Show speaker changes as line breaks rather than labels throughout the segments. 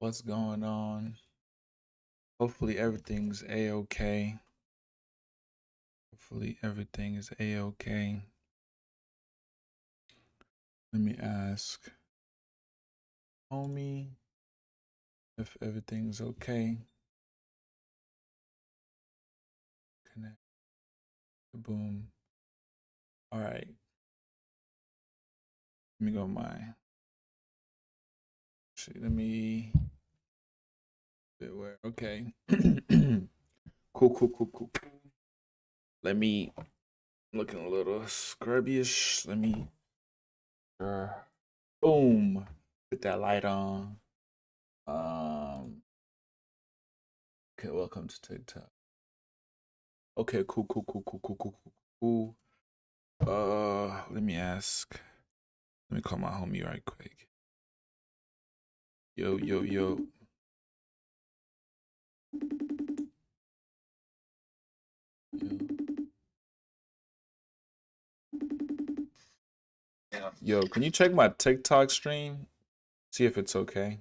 What's going on? Hopefully everything's a-okay. Hopefully everything is a-okay. Let me ask homie if everything's okay. Connect. Boom. All right. Let me go let me where okay. Cool. Let me looking a little scrubbyish. Let me boom. Put that light on. Okay, welcome to TikTok. Okay, cool. Let me ask. Let me call my homie right quick. Yo. Yo, can you check my TikTok stream? See if it's okay.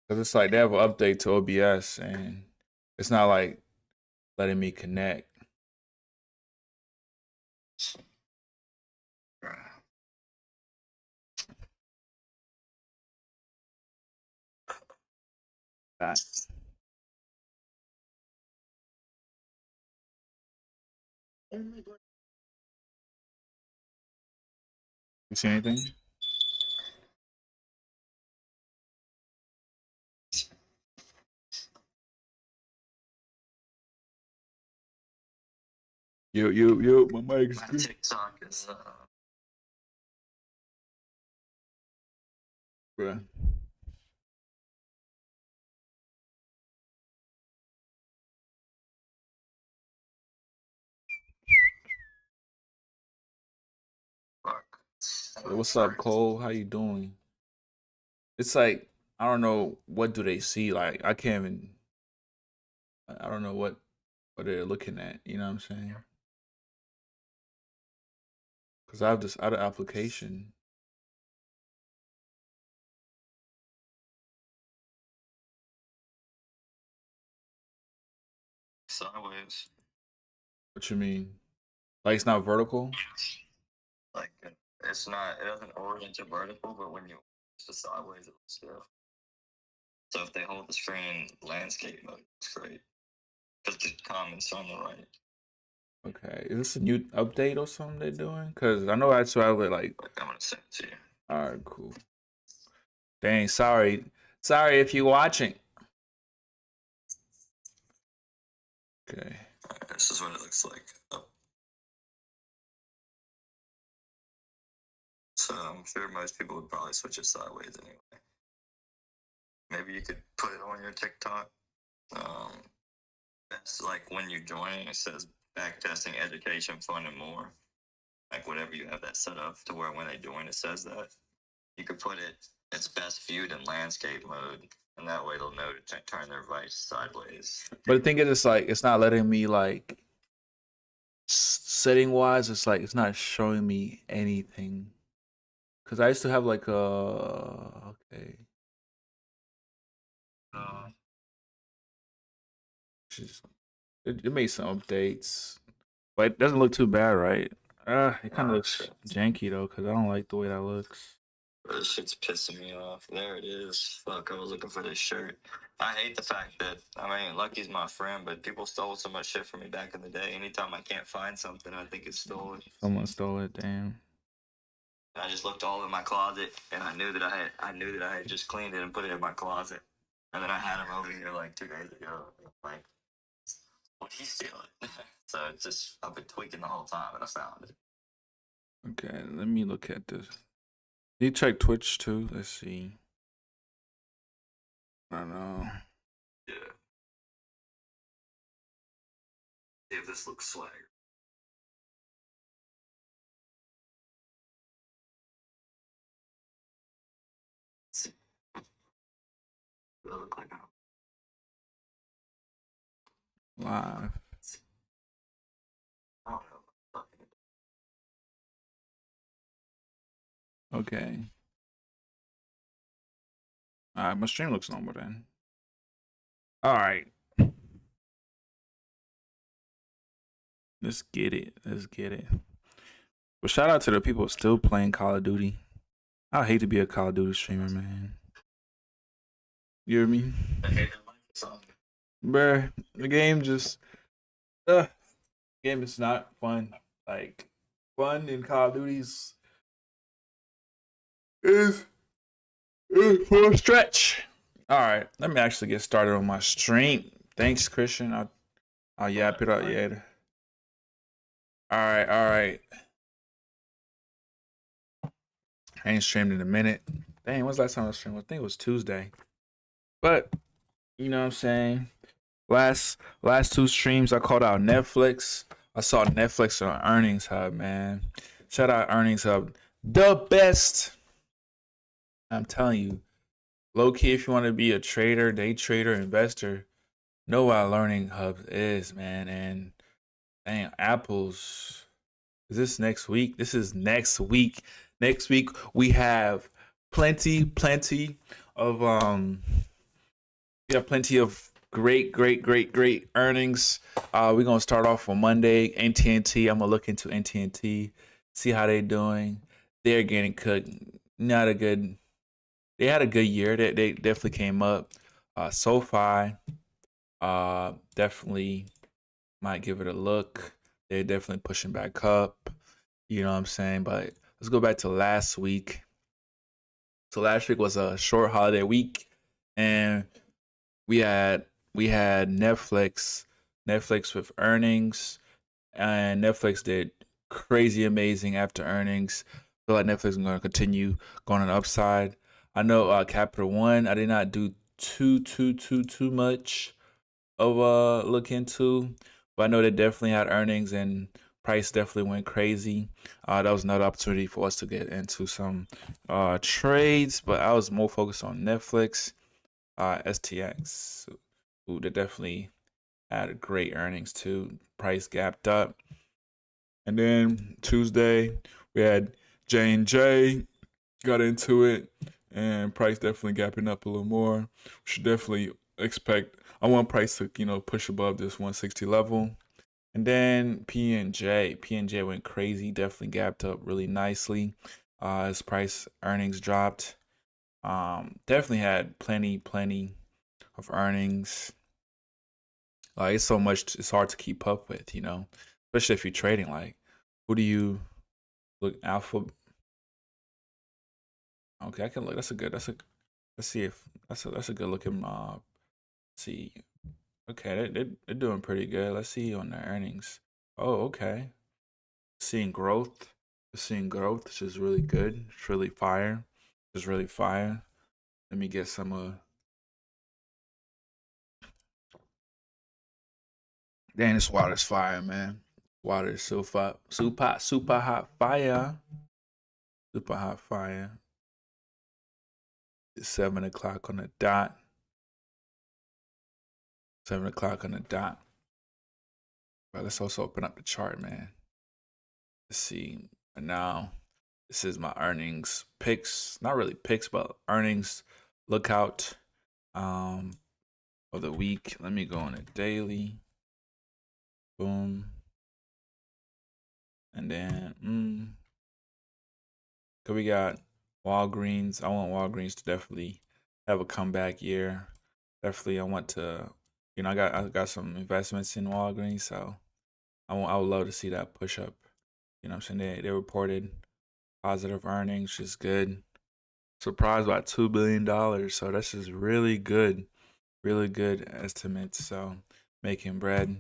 Cause it's like they have an update to OBS and it's not like letting me connect. That. You see anything? Yo, my mic's good.
TikTok is
Bruh. Yo, what's up, Cole? How you doing? It's like I don't know what do they see. Like I can't even. I don't know what they're looking at. You know what I'm saying? Cause I have this other application.
sideways.
What you mean? Like it's not vertical?
Like it's not. It doesn't orient to vertical, but when you it's just sideways, it looks good. So if they hold the screen landscape mode, it's great because the comments on the right.
Okay. Is this a new update or something they're doing? Cause I know I saw it like.
I'm gonna send it to you.
All right, cool. Dang, sorry if you're watching. Okay.
This is what it looks like. Oh. So I'm sure most people would probably switch it sideways anyway. Maybe you could put it on your TikTok. It's like when you're joining, it says backtesting, education, fun, and more. Like whatever you have that set up to where when they join, it says that. You could put it's best viewed in landscape mode, and that way they'll know to turn their device sideways.
But the thing is, it's like it's not letting me like setting wise. It's like it's not showing me anything. Cause I used to have like okay. It made some updates, but it doesn't look too bad, right? It kind of looks janky though, cause I don't like the way that looks.
This shit's pissing me off. There it is. Fuck, I was looking for this shirt. I hate the fact that, I mean, Lucky's my friend, but people stole so much shit from me back in the day. Anytime I can't find something, I think it's stolen.
Someone stole it, damn.
I just looked all in my closet, and I knew that I had just cleaned it and put it in my closet. And then I had him over here like 2 days ago. Like, what did he steal it? So it's just, I've been tweaking the whole time, and I found it.
Okay, let me look at this. You check Twitch too? Let's see. I don't know.
Yeah. See if this looks swag. Look like
Live.
I don't know.
Okay. My stream looks normal then. All right. Let's get it. Let's get it. But shout out to the people still playing Call of Duty. I hate to be a Call of Duty streamer, man. You hear me?
I hate that Microsoft.
Bruh, the game just game is not fun. Like fun in Call of Duty's is for a stretch. All right, let me actually get started on my stream. Thanks, Christian. I'll yap it up. Yeah. All right, all right. I ain't streamed in a minute. Dang, when's the last time I streamed? I think it was Tuesday. But you know what I'm saying? Last two streams I called out Netflix. I saw Netflix on Earnings Hub, man. Shout out Earnings Hub. The best. I'm telling you. Low key, if you want to be a trader, day trader, investor, know what Learning Hub is, man. And dang, Apple's is this next week? This is next week. Next week we have plenty of we have plenty of great earnings. We're gonna start off on Monday. AT&T. I'm gonna look into AT&T, see how they're doing. They're getting cooked. Not a good. They had a good year. They definitely came up. SoFi, definitely might give it a look. They're definitely pushing back up. You know what I'm saying? But let's go back to last week. So last week was a short holiday week, and we had Netflix with earnings, and Netflix did crazy amazing after earnings. I feel like Netflix is going to continue going on the upside. I know Capital One, I did not do too much of a look into, but I know they definitely had earnings and price definitely went crazy. That was another opportunity for us to get into some trades, but I was more focused on Netflix, STX, who they definitely had great earnings too. Price gapped up, and then Tuesday we had J&J, got into it, and price definitely gapping up a little more. We should definitely expect. I want price to push above this 160 level. And then P&J went crazy, definitely gapped up really nicely. As price earnings dropped. Definitely had plenty of earnings. Like it's so much, it's hard to keep up with, especially if you're trading. Like, who do you look? Alpha. Okay, I can look. Let's see if that's a good looking. See. Okay, they're doing pretty good. Let's see on the earnings. Oh, okay. Seeing growth. Seeing growth, which is really good. It's really fire. It's really fire. Let me get some Dang, this water's fire, man. Water is super hot fire. Super hot fire. It's 7 o'clock on the dot. 7 o'clock on the dot. But let's also open up the chart, man. Let's see. And now this is my earnings picks. Not really picks, but earnings lookout of the week. Let me go on a daily. Boom. And then cause we got Walgreens. I want Walgreens to definitely have a comeback year. Definitely I want to I got some investments in Walgreens, so I would love to see that push up. You know what I'm saying? They reported positive earnings, which is good. Surprised by $2 billion. So that's just really good estimates. So making bread.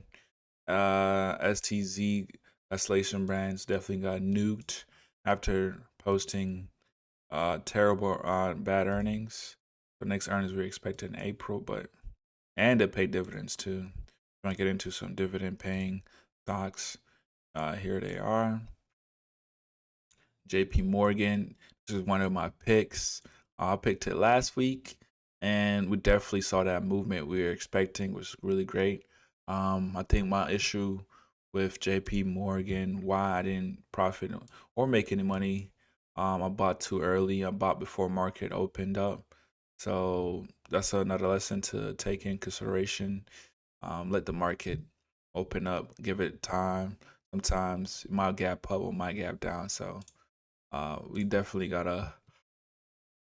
STZ Isolation Brands definitely got nuked after posting terrible bad earnings. The next earnings we expected in April, and they pay dividends too. Trying to get into some dividend paying stocks. Here they are. JP Morgan. This is one of my picks. I picked it last week, and we definitely saw that movement we were expecting was really great. I think my issue with JP Morgan, why I didn't profit or make any money, I bought too early. I bought before market opened up. So that's another lesson to take in consideration. Let the market open up, give it time. Sometimes it might gap up or might gap down. So we definitely gotta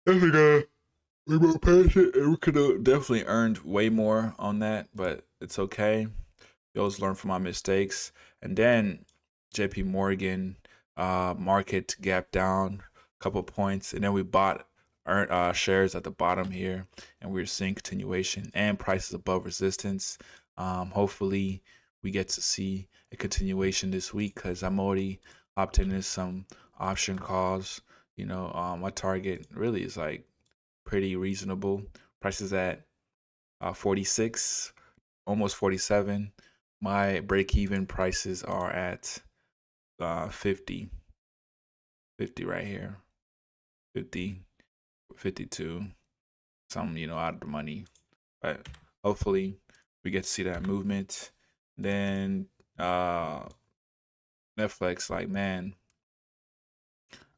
be more patient, and we could have definitely earned way more on that, but it's okay. You always learn from my mistakes. And then JP Morgan market gap down a couple points, and then we bought shares at the bottom here, and we're seeing continuation and prices above resistance. Hopefully, we get to see a continuation this week because I'm already opting in some option calls. My target really is like pretty reasonable. Prices at 46, almost 47. My break even prices are at 50, 50 right here, 50, 52. Some, out of the money. But hopefully we get to see that movement. Then Netflix, like, man,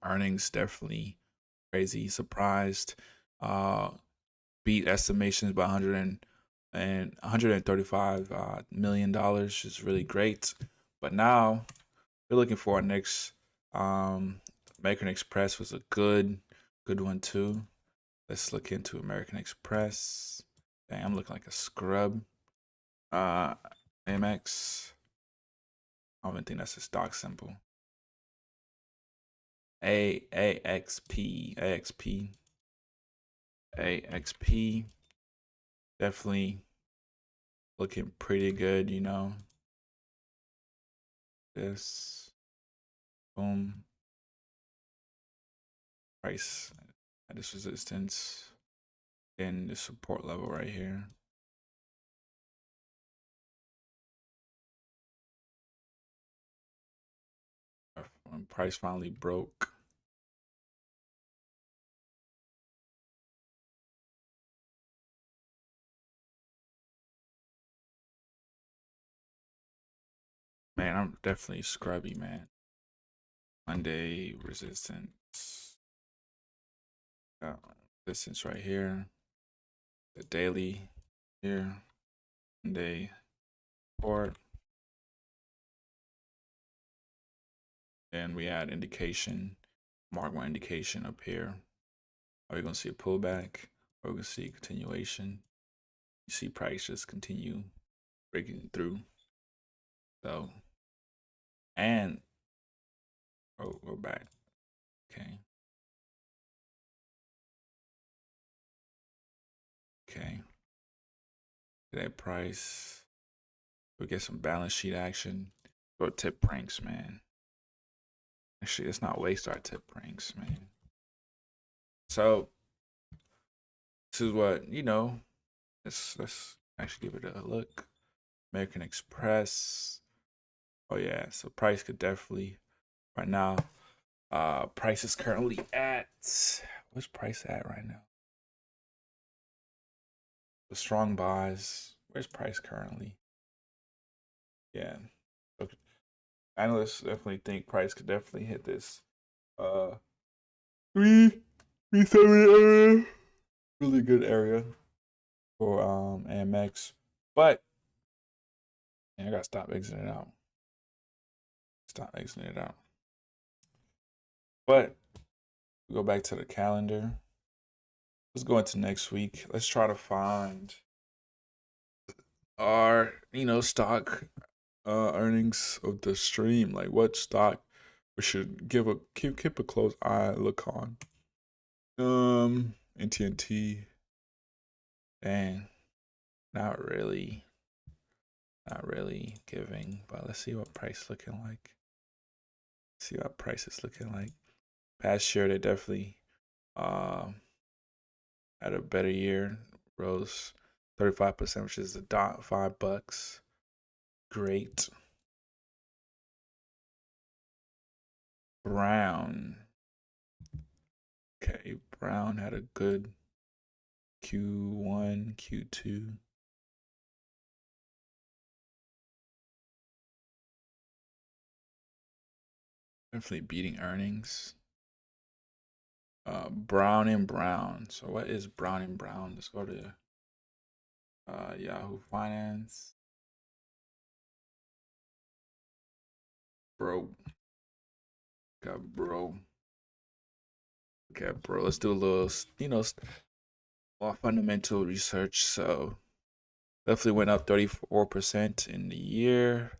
earnings definitely crazy. Surprised. Uh, beat estimations by 135 million dollars, which is really great. But now we're looking for our next. American Express was a good one too. Let's look into American Express. Dang, I'm looking like a scrub. Uh, Amex. I don't even think that's a stock symbol. AXP. Definitely looking pretty good. This, boom, price at this resistance, and the support level right here. When price finally broke. Man, I'm definitely scrubby, man. Monday resistance. Resistance right here. The daily here. Monday support. Then we add indication. Mark my indication up here. Are we gonna see a pullback? Or are we gonna see a continuation? You see price just continue breaking through. So, and oh, we're back. Okay. Okay. That price. We get some balance sheet action. Go tip pranks, man. Actually, let's not waste our tip pranks, man. So this is what Let's actually give it a look. American Express. Oh yeah, so price could definitely right now. Price is currently at what's price at right now? The strong buys. Where's price currently? Yeah. Okay. Analysts definitely think price could definitely hit this. Three 370 area. Really good area for AMX. But I gotta stop exiting it out. Stop exiting it out. But we go back to the calendar. Let's go into next week. Let's try to find our, stock earnings of the stream. Like what stock we should keep a close eye look on. AT&T. Dang, not really. Not really giving, but let's see what price looking like. See what price is looking like. Past year, they definitely had a better year. Rose 35%, which is $5. Great. Brown. Okay, Brown had a good Q1, Q2. Definitely beating earnings. Brown and Brown. So what is Brown and Brown? Let's go to Yahoo Finance. Bro. Got bro. Okay, bro. Let's do a little, more fundamental research. So definitely went up 34% in the year.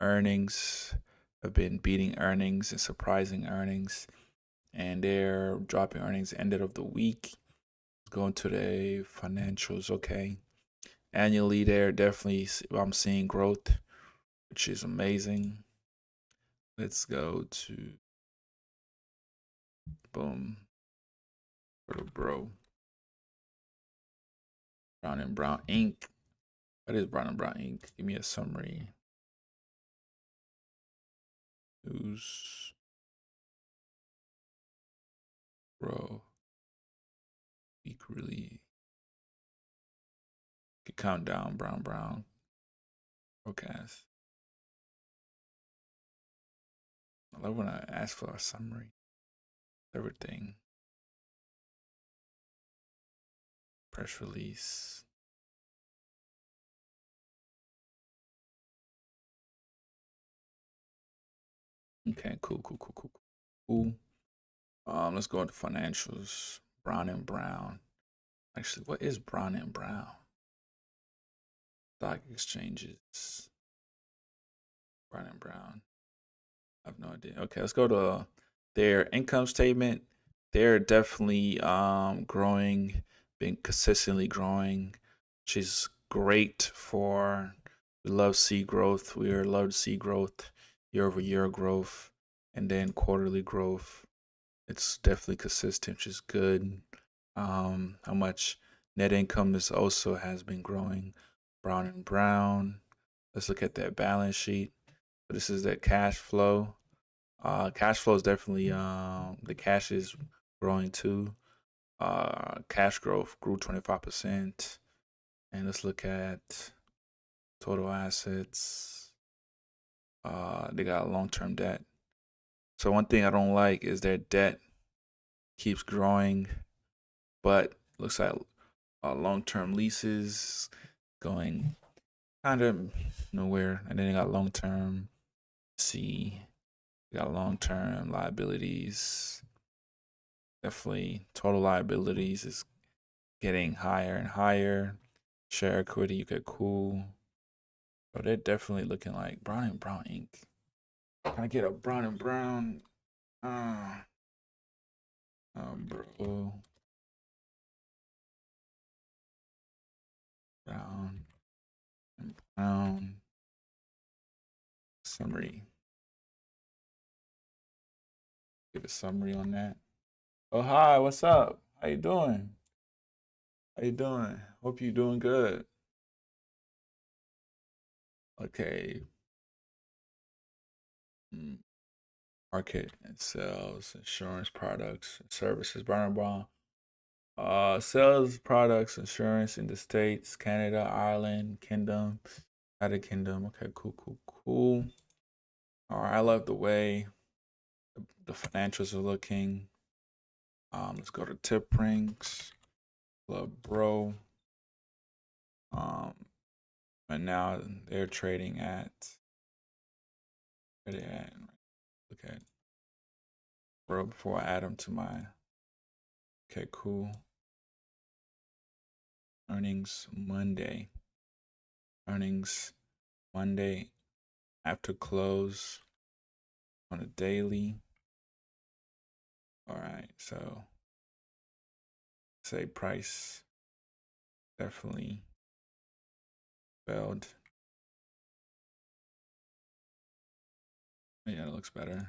Earnings have been beating earnings and surprising earnings, and they're dropping earnings end of the week. Going to the financials, okay. Annually, they're definitely, I'm seeing growth, which is amazing. Let's go to boom for the bro. Brown and Brown Inc. What is Brown and Brown Inc? Give me a summary. News, bro. Week really. Countdown. Brown. Forecast. I love when I ask for a summary. Everything. Press release. Okay, cool. Let's go into financials. Brown and Brown. Actually, what is Brown and Brown? Stock exchanges. Brown and Brown. I have no idea. Okay, let's go to their income statement. They're definitely growing, been consistently growing, which is great for, we love to see growth. We love to see growth, year-over-year growth, and then quarterly growth. It's definitely consistent, which is good. How much net income this also has been growing. Brown and Brown. Let's look at that balance sheet. So this is that cash flow. Cash flow is definitely the cash is growing too. Cash growth grew 25%. And let's look at total assets. They got long-term debt. So one thing I don't like is their debt keeps growing, but looks like long-term leases going kind of nowhere. And then they got long-term. See, they got long-term liabilities. Definitely total liabilities is getting higher and higher. Share equity, you get cool. But they're definitely looking like Brown and Brown Inc. Can I get a Brown and Brown? Bro. Brown and Brown. Summary. Give a summary on that. Oh, hi, what's up? How you doing? How you doing? Hope you're doing good. Okay. Market and sales, insurance products, and services. Brown and Brown. Sales products, insurance in the States, Canada, Ireland, Kingdom, United Kingdom. Okay, cool. All right, I love the way the financials are looking. Let's go to tip ranks. Love bro. And now they're trading at. Where they at? Look at bro before I add them to my. Okay, cool. Earnings Monday after close on a daily. All right, so say price definitely failed. Yeah, it looks better.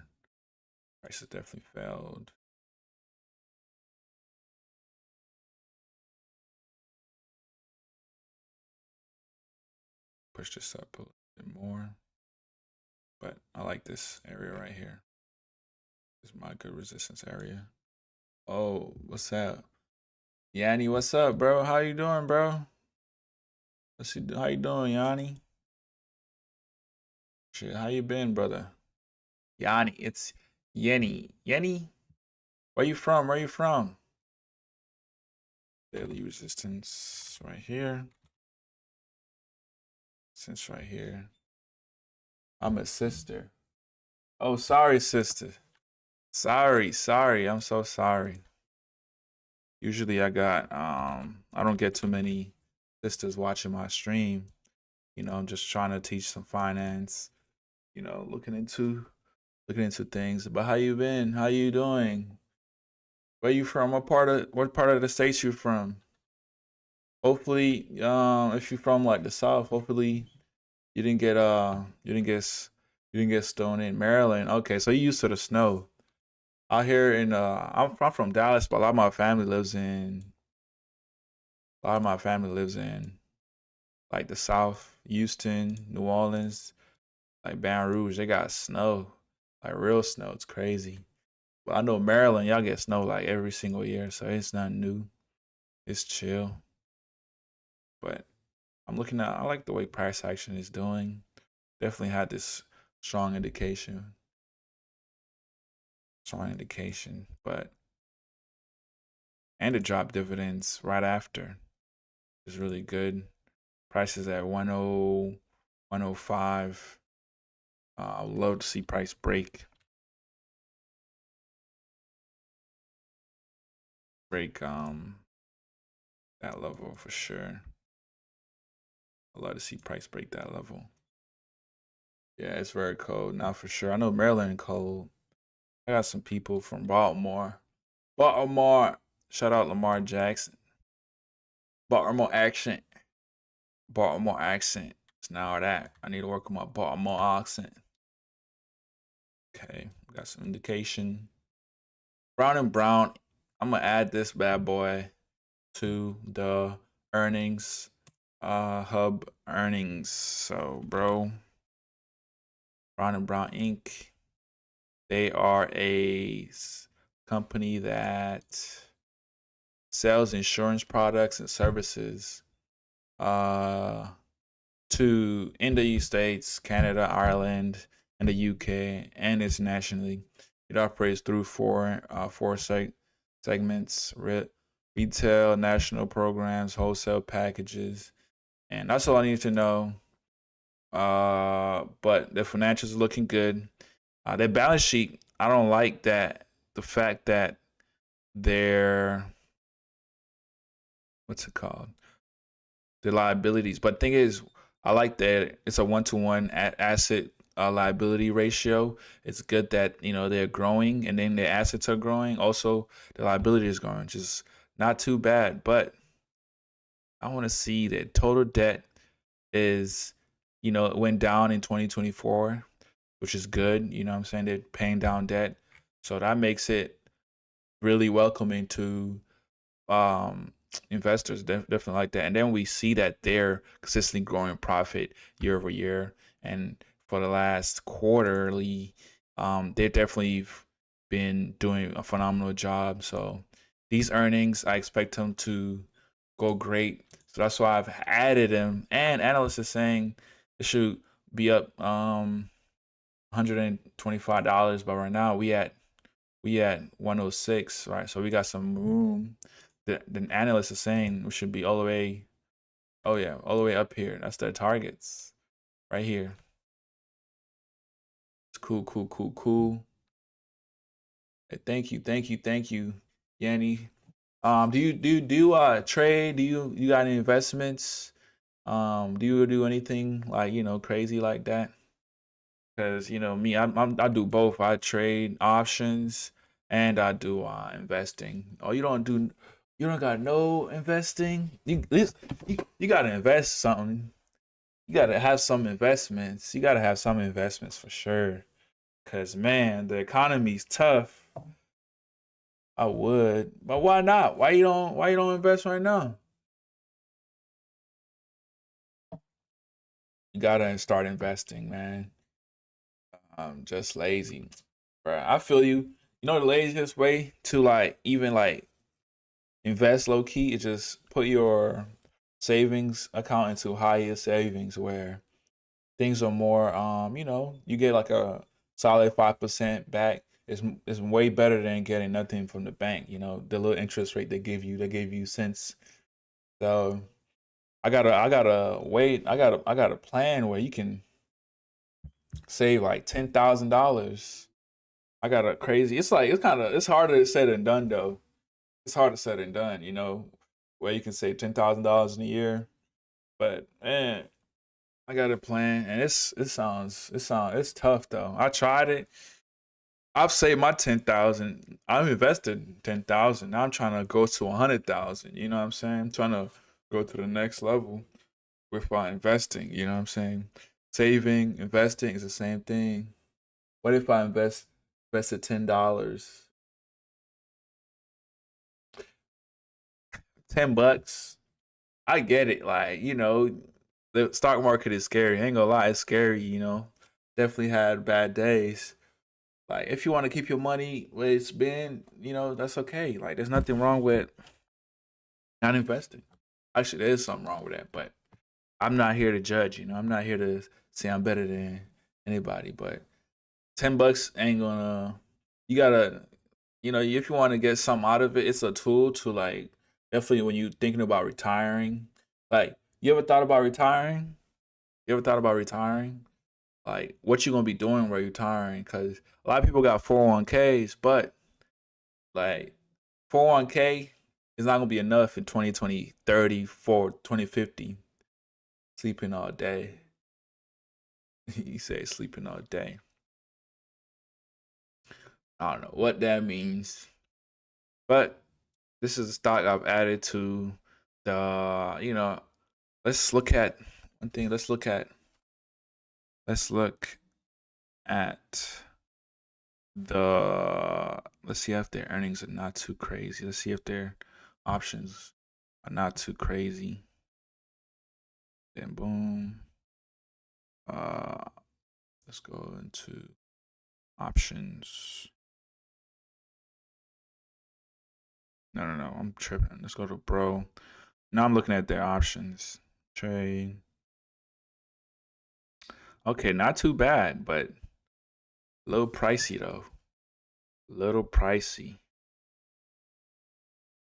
Price has definitely failed. Push this up a little bit more. But I like this area right here. This is my good resistance area. Oh, what's up? Yanni, what's up, bro? How you doing, bro? How you doing, Yanni? Shit, how you been, brother? Yanni, it's Yenny. Where you from? Where you from? Daily resistance right here. Resistance right here. I'm a sister. Oh, sorry, sister. Sorry. I'm so sorry. Usually I don't get too many sisters watching my stream. I'm just trying to teach some finance, looking into things. But how you been? How you doing? Where you from? What part of the states you from? Hopefully, if you're from like the South, hopefully you didn't get you didn't get stoned in Maryland. Okay, so you used to the snow. Out here I'm from Dallas, but a lot of my family lives in like the South, Houston, New Orleans, like Baton Rouge. They got snow, like real snow. It's crazy. But I know Maryland, y'all get snow like every single year, so it's nothing new. It's chill. But I like the way price action is doing. Definitely had this strong indication, but and it dropped dividends right after. It's really good. Prices at 10, 105. I would love to see price break that level for sure. I'd love to see price break that level. Yeah, it's very cold now for sure. I know Maryland cold. I got some people from Baltimore. Baltimore. Shout out Lamar Jackson. Baltimore accent. Baltimore accent. It's now that. I need to work on my Baltimore accent. Okay, got some indication. Brown and Brown. I'm gonna add this bad boy to the earnings hub earnings. So, bro, Brown and Brown Inc. They are a company that sells insurance products and services uh to in the States, Canada, Ireland, and the UK, and internationally. It operates through four segments: retail, national programs, wholesale packages, and that's all I need to know. But the financials are looking good. Their balance sheet, I don't like that. The fact that their what's it called? The liabilities. But the thing is, I like that it's a 1-to-1 asset liability ratio. It's good that they're growing and then their assets are growing. Also, the liability is growing, which is not too bad. But I want to see that total debt is, it went down in 2024, which is good. You know what I'm saying? They're paying down debt. So that makes it really welcoming to um investors, definitely like that. And then we see that they're consistently growing profit year over year, and for the last quarterly, they've definitely been doing a phenomenal job. So these earnings, I expect them to go great. So that's why I've added them. And analysts are saying it should be up $125, but right now we at 106, right? So we got some room. The analysts are saying we should be all the way, oh yeah, all the way up here. That's their targets right here. It's cool. Hey, thank you, Yanni. Do you trade? Do you got any investments? Do you do anything like crazy like that? Because me, I do both. I trade options and I do investing. Oh, you don't got no investing. You gotta invest something. You gotta have some investments. You gotta have some investments for sure. Cause man, the economy's tough. I would, but why not? Why you don't invest right now? You gotta start investing, man. I'm just lazy, bro. I feel you. The laziest way to like even like invest low key is just put your savings account into higher savings where things are more you get like a solid 5% back. it's way better than getting nothing from the bank. You know, the little interest rate they gave you cents. So I got a plan where you can save like $10,000. I got a crazy. It's like it's harder said than done though. It's harder said than done. You know, where you can save $10,000 in a year. But man, I got a plan, and it's tough though. I tried it. I've saved my 10,000. I've invested 10,000. Now I'm trying to go to 100,000. You know what I'm saying? I'm trying to go to the next level with my investing. You know what I'm saying? Saving, investing is the same thing. What if I invested $10? $10. I get it. Like, you know, the stock market is scary. I ain't gonna lie, it's scary, you know. Definitely had bad days. Like, if you want to keep your money where it's been, you know, that's okay. Like, there's nothing wrong with not investing. Actually, there is something wrong with that, but I'm not here to judge, you know. I'm not here to say I'm better than anybody, but $10 ain't gonna you gotta you know, if you want to get something out of it, it's a tool to like definitely when you thinking about retiring. Like, you ever thought about retiring? You ever thought about retiring? Like, what you gonna be doing while you're retiring? Because a lot of people got 401ks, but like 401k is not gonna be enough in 2020, 30, 2050. Sleeping all day. You say sleeping all day. I don't know what that means, but this is a stock I've added to the. You know, let's look at one thing. Let's look at the. Let's see if their earnings are not too crazy. Let's see if their options are not too crazy. Then boom. Uh, let's go into options. No. I'm tripping. Let's go to bro. Now I'm looking at their options. Trade. Okay, not too bad, but a little pricey though. Little pricey.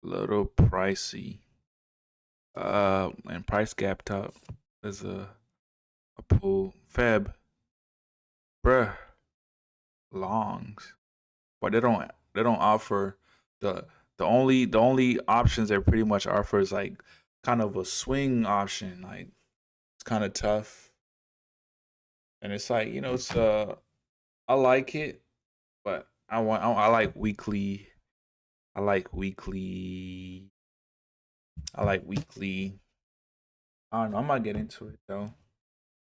Little pricey. And price gapped up. There's a pull. Feb. Bruh. Longs. But they don't offer the the only options they pretty much offer is like kind of a swing option. Like, it's kind of tough. And it's like, you know, it's I like it, but I like weekly. I like weekly. I like weekly. I don't know. I might get into it though.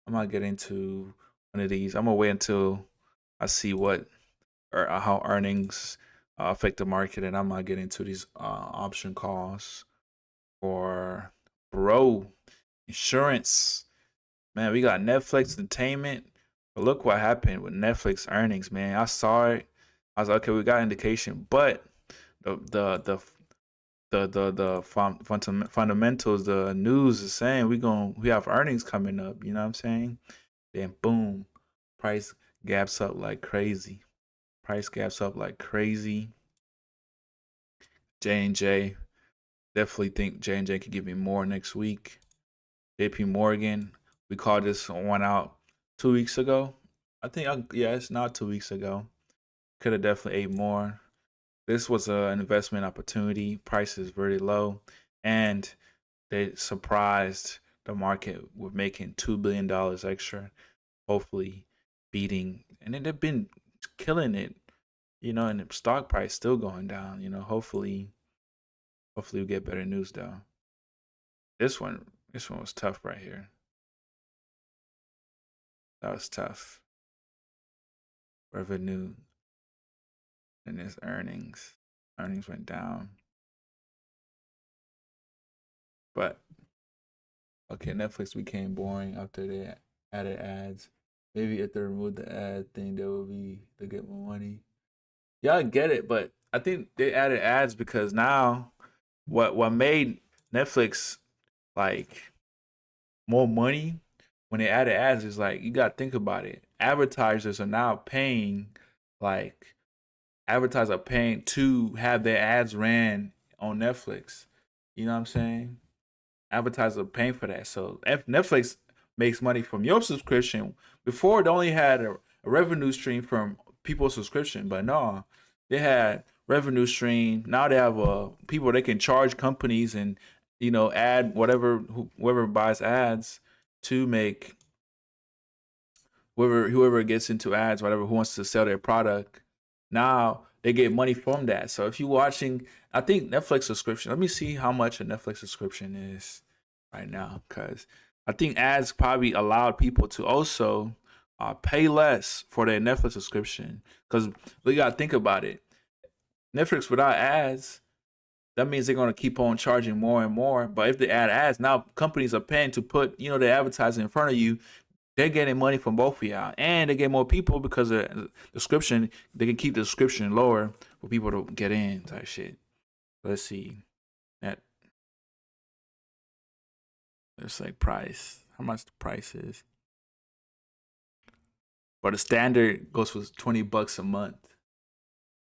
I might get into one of these. I'm gonna wait until I see what or how earnings affect the market, and I might get into these option calls for bro insurance. Man, we got Netflix entertainment. But look what happened with Netflix earnings, man. I saw it. I was like, okay, we got indication, but the fundamentals, the news is saying we have earnings coming up. You know what I'm saying? Then boom, price gaps up like crazy. Price gaps up like crazy. J&J, definitely think J&J could give me more next week. JP Morgan, we called this one out 2 weeks ago. Yeah, it's not 2 weeks ago. Could have definitely ate more. This was an investment opportunity. Price is very low, and they surprised the market with making $2 billion extra. Hopefully, beating, and then they've been killing it, you know. And the stock price still going down, you know. Hopefully we get better news though. This one was tough right here. That was tough. Revenue and its earnings. Earnings went down. But okay, Netflix became boring after they added ads. Maybe if they remove the ad thing, they'll get more money. Yeah, I get it, but I think they added ads because now what made Netflix like more money when they added ads is like, you gotta think about it. Advertisers are now paying like advertisers are paying to have their ads ran on Netflix. You know what I'm saying? Advertisers are paying for that. So if Netflix makes money from your subscription, before they only had a revenue stream from people's subscription, but no, they had revenue stream. Now they have people they can charge companies and add whoever buys ads to make whoever gets into ads, whatever who wants to sell their product. Now they get money from that. So if you're watching, I think Netflix subscription. Let me see how much a Netflix subscription is right now, because I think ads probably allowed people to also pay less for their Netflix subscription. Because we gotta think about it. Netflix without ads, that means they're gonna keep on charging more and more. But if they add ads, now companies are paying to put their advertising in front of you. They're getting money from both of y'all, and they get more people because of the description. They can keep the description lower for people to get in type shit. Let's see that. Let's say price. How much the price is? But the standard goes for $20 a month.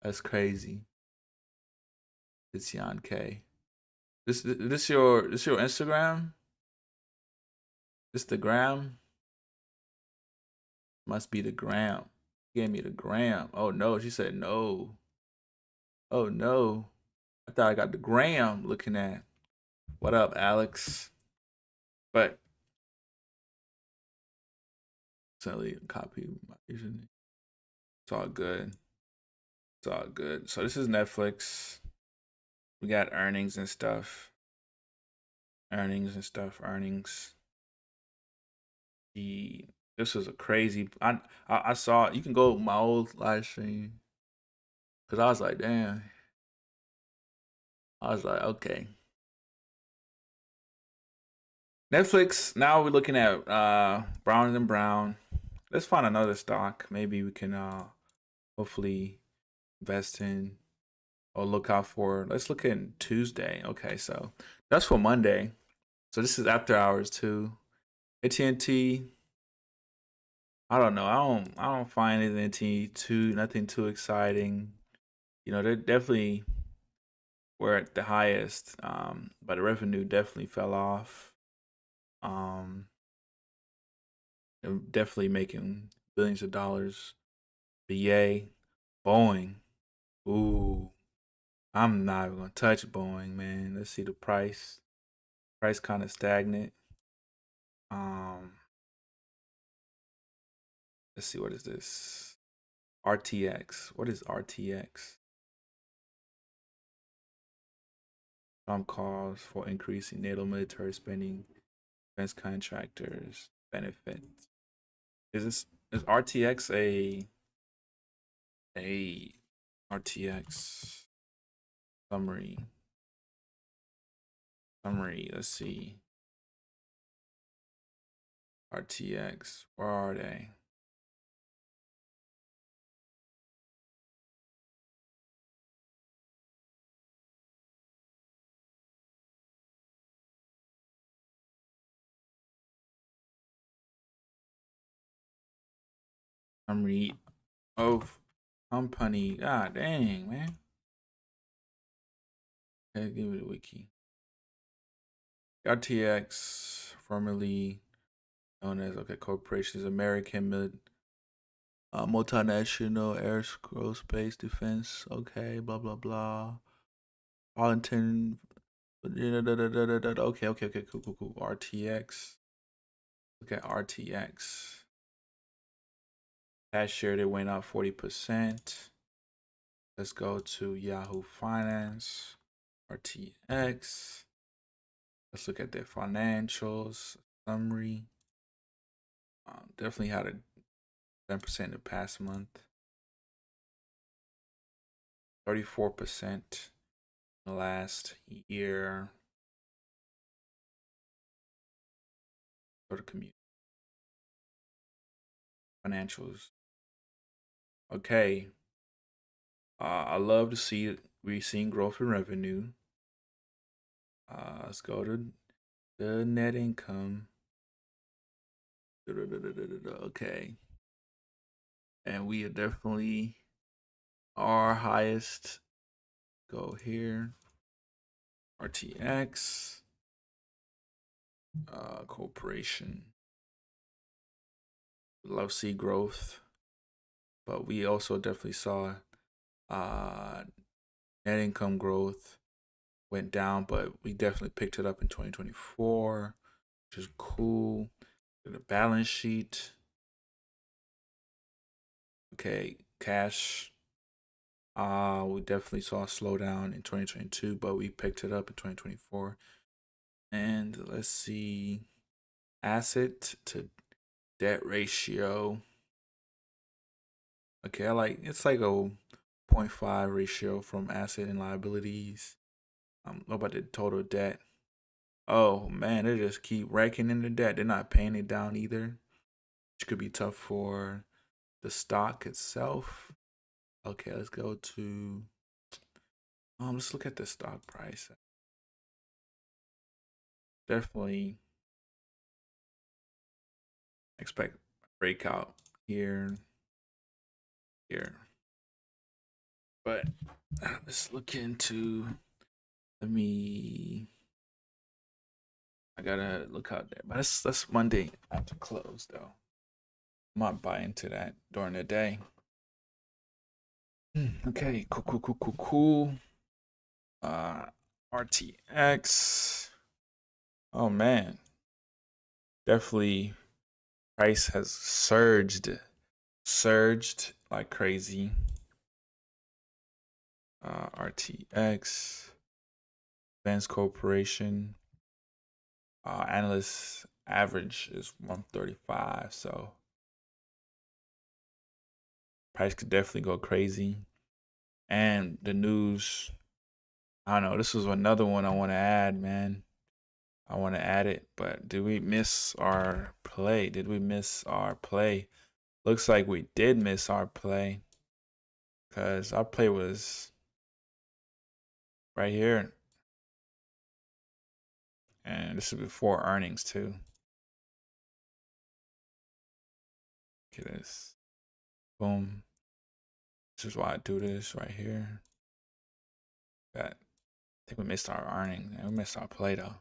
That's crazy. It's Yon K. This your Instagram? This the gram? Must be the gram. She gave me the gram. Oh no, she said no. Oh no. I thought I got the gram looking at. What up, Alex? But certainly copy my username. It's all good. It's all good. So this is Netflix. We got earnings and stuff. Earnings. This was a crazy. I saw. You can go my old live stream because I was like, damn. I was like, okay. Netflix. Now we're looking at Brown and Brown. Let's find another stock. Maybe we can hopefully invest in or look out for. Let's look at Tuesday. Okay, so that's for Monday. So this is after hours too. AT&T. I don't know. I don't find AT&T nothing too exciting. They definitely were at the highest, but the revenue definitely fell off. Um, they're definitely making billions of dollars. But yay, Boeing. Ooh, I'm not even gonna touch Boeing, man. Let's see the price. Price kind of stagnant. Um, let's see, what is this? RTX. What is RTX? Trump calls for increasing NATO military spending, defense contractors benefits. Is RTX a RTX summary? Let's see. RTX. Where are they? Summary of company. God dang, man. Okay, give me the wiki. RTX, formerly known as corporations, American multinational aerospace defense. Okay, blah blah blah. Arlington. Okay, cool. RTX. Look at RTX. Last year they went up 40%. Let's go to Yahoo Finance. RTX. Let's look at their financials summary. Definitely had a 10% the past month. 34% last year. Go to community financials. Okay. I love to see it. We're seeing growth in revenue. Let's go to the net income. Okay. And we are definitely our highest. Go here. RTX. Corporation. Love see growth. But we also definitely saw uh, net income growth went down, but we definitely picked it up in 2024, which is cool. The balance sheet. Okay, cash. We definitely saw a slowdown in 2022, but we picked it up in 2024. And let's see, asset to debt ratio. Okay, it's like a 0.5 ratio from asset and liabilities. What about the total debt? Oh man, they just keep raking in the debt. They're not paying it down either, which could be tough for the stock itself. Okay, let's go to let's look at the stock price. Definitely expect breakout here, here. But let's look into. Let me. I gotta look out there. But that's Monday after close though. I'm not buying into that during the day. Okay, cool. RTX. Oh man, definitely price has surged like crazy. RTX, Advanced Corporation. Analyst average is 135, so price could definitely go crazy. And the news, I don't know. This was another one I want to add, man. I want to add it, but did we miss our play? Did we miss our play? Looks like we did miss our play because our play was right here. And this is before earnings, too. Look at this. Boom. This is why I do this right here. I think we missed our earnings. We missed our play, though.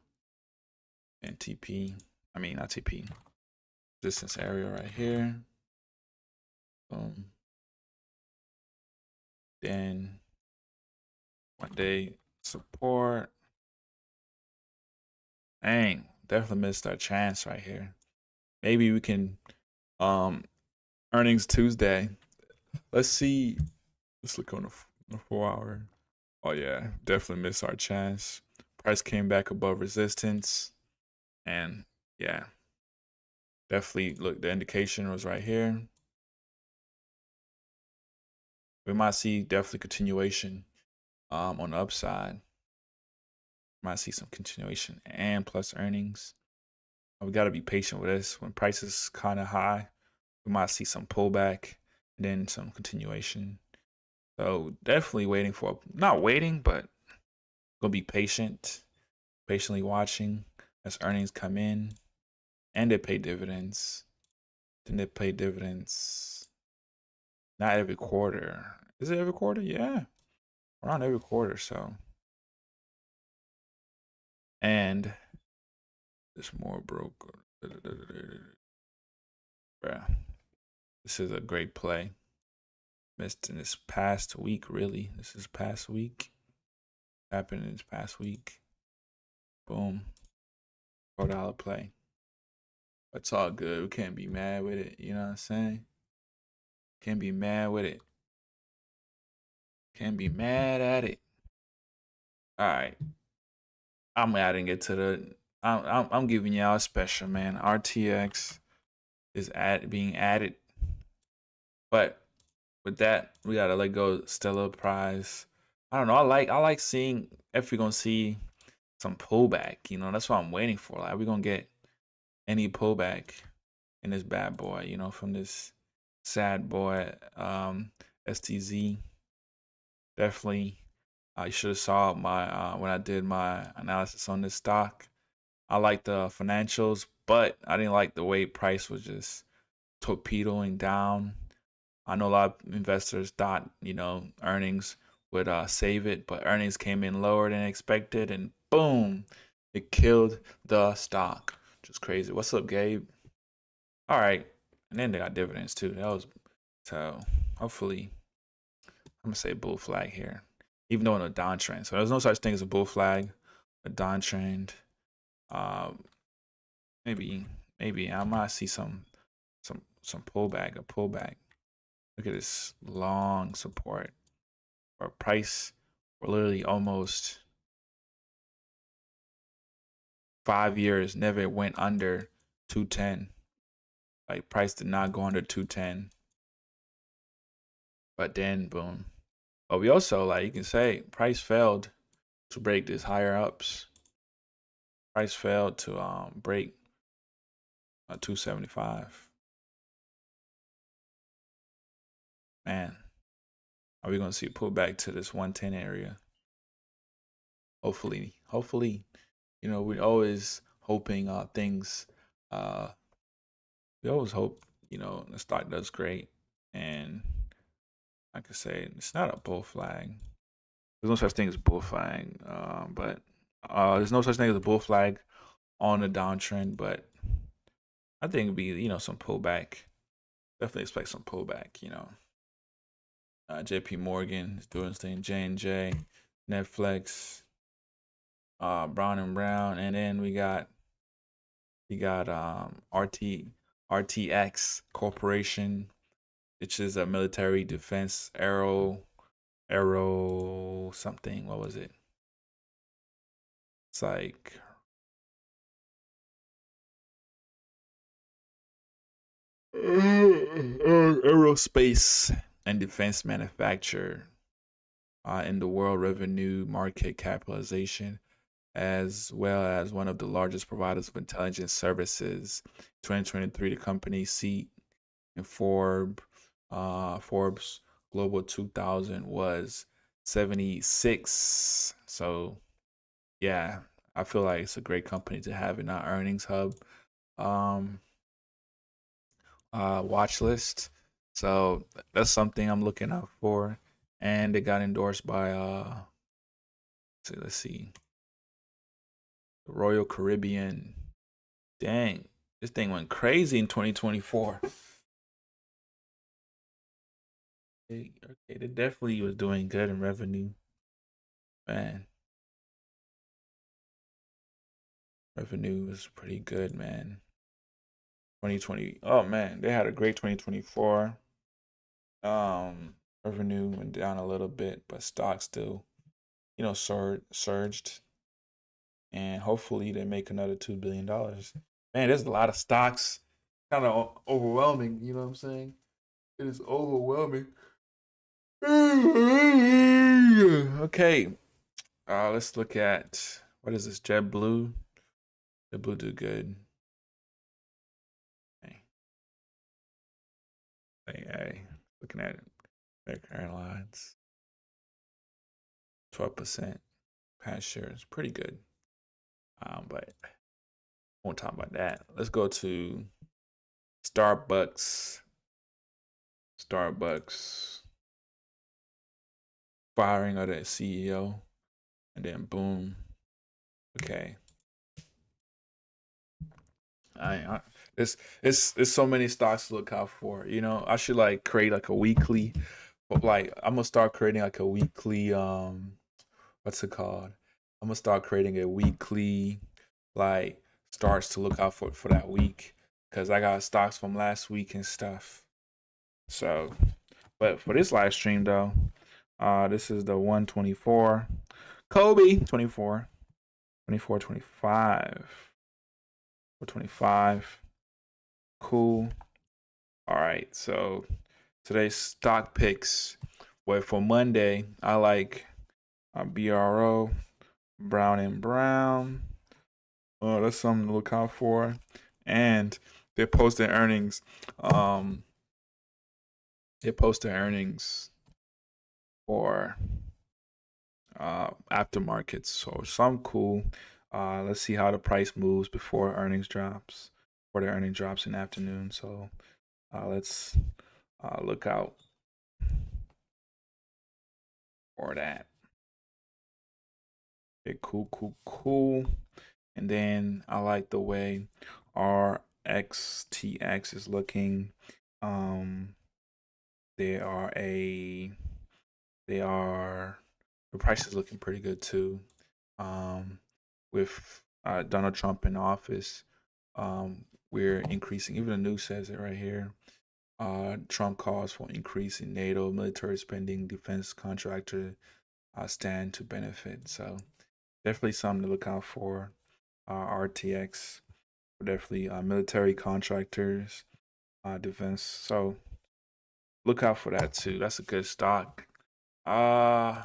And TP. I mean, not TP. Distance area right here. Boom. Then one day support. Dang, definitely missed our chance right here. Maybe we can earnings Tuesday. Let's see. Let's look on the 4 hour. Oh yeah, definitely missed our chance. Price came back above resistance. And yeah, definitely look, the indication was right here. We might see definitely continuation on the upside. Might see some continuation and plus earnings. We got to be patient with this. When price is kind of high, we might see some pullback and then some continuation. So definitely waiting for, not waiting, but gonna be patient, patiently watching as earnings come in and they pay dividends. Then they pay dividends. Not every quarter. Is it every quarter? Yeah, around every quarter. So, and there's more broke. Bruh, this is a great play. Missed in this past week, really. This is past week. Happened in this past week. Boom. $4 play. It's all good. We can't be mad with it. You know what I'm saying? Can't be mad with it. Can't be mad at it. All right. I'm adding it to the. I'm giving y'all a special, man. RTX is being added, but with that, we gotta let go Stellar Prize. I don't know. I like seeing if we're gonna see some pullback. You know, that's what I'm waiting for. Like, we're gonna get any pullback in this bad boy. You know, from this sad boy, STZ. Definitely, you should have saw my when I did my analysis on this stock. I like the financials, but I didn't like the way price was just torpedoing down. I know a lot of investors thought, earnings would save it, but earnings came in lower than expected, and boom, it killed the stock. Just crazy. What's up, Gabe? All right, and then they got dividends too. That was so. Hopefully, I'm gonna say bull flag here, even though in a downtrend. So there's no such thing as a bull flag, a downtrend. Um, maybe, maybe I might see some pullback, a pullback. Look at this long support or price. We're literally almost 5 years never went under 210. Like price did not go under 210. But then boom. But we also, like, you can say price failed to break these higher ups. Price failed to break 275. Man, are we gonna see a pullback to this 110 area? Hopefully, we're always hoping things. Uh, we always hope the stock does great, and like I say, it's not a bull flag. There's no such thing as a bull flag, but there's no such thing as a bull flag on a downtrend. But I think it'd be some pullback. Definitely expect some pullback. J.P. Morgan is doing this thing. J&J, Netflix, Brown and Brown, and then we got RTX Corporation, which is a military defense aero something. What was it? It's like aerospace and defense manufacturer in the world revenue market capitalization, as well as one of the largest providers of intelligence services. 2023, the company seat in Forbes Global 2000 was 76. So yeah, I feel like it's a great company to have in our earnings hub um, watch list. So that's something I'm looking out for. And it got endorsed by let's see, the Royal Caribbean. Dang, this thing went crazy in 2024. Okay, they definitely was doing good in revenue. Man, revenue was pretty good, man. 2020. Oh man, they had a great 2024. Revenue went down a little bit, but stock still, surged. And hopefully they make another $2 billion. Man, there's a lot of stocks. Kind of overwhelming, you know what I'm saying? It is overwhelming. Okay, let's look at what is this? JetBlue. JetBlue do good. Hey, hey, looking at it. American Airlines, 12% pass shares, pretty good. But won't talk about that. Let's go to Starbucks. Starbucks firing of the CEO, and then boom. Okay. It's so many stocks to look out for. I should like create like a weekly, but like I'm gonna start creating like a weekly what's it called? I'm gonna start creating a weekly like starts to look out for that week because I got stocks from last week and stuff. So, but for this live stream though, this is the 124 Kobe 24 24 25 25. Cool. All right. So today's stock picks. Well, for Monday, I like BRO, Brown and Brown. That's something to look out for. And they're posting earnings. They posted earnings for aftermarkets. So some cool. Let's see how the price moves before earnings drops. Before the earnings drops in the afternoon. So let's Look out for that. Okay, cool. And then I like the way RXTX is looking. Um, they are a they are the price is looking pretty good too. With Donald Trump in office, we're increasing. Even the news says it right here. Trump calls for increasing NATO military spending, defense contractor stand to benefit. So definitely something to look out for. RTX, definitely military contractors, defense. So look out for that too. That's a good stock. Uh,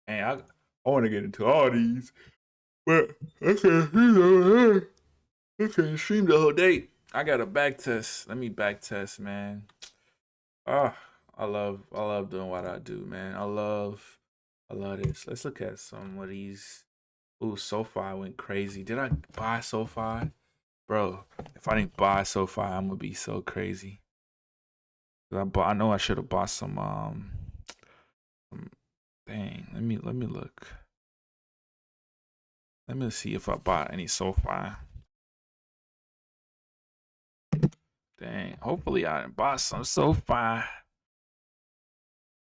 and I want to get into all these, but I can't stream the whole day. I got a back test. Let me back test, man. Ah, I love doing what I do, man. I love this. Let's look at some of these. Ooh, SoFi went crazy. Did I buy SoFi? Bro, if I didn't buy SoFi, I'm gonna be so crazy. I know I should have bought some dang. Let me look. Let me see if I bought any SoFi. Dang. Hopefully I didn't buy some SoFi.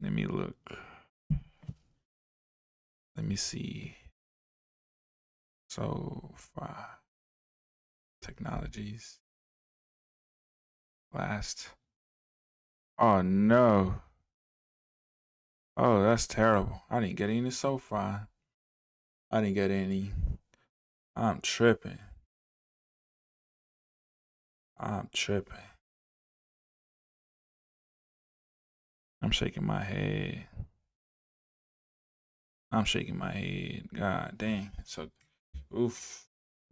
Let me look. Let me see. SoFi Technologies. Last. Oh no. Oh, that's terrible. I didn't get any SoFi. I didn't get any. I'm tripping. I'm tripping. I'm shaking my head. I'm shaking my head. God dang. So, oof.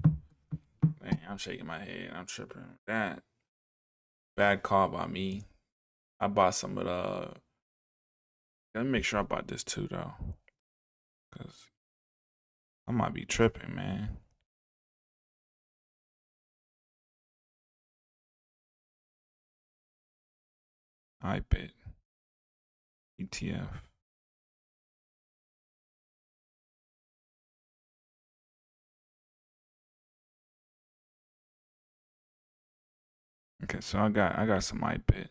Man, I'm shaking my head. I'm tripping. That bad call by me. I bought some of the. Let me make sure I bought this too, though. Because I might be tripping, man. I bet. ETF. Okay, so I got some iBit.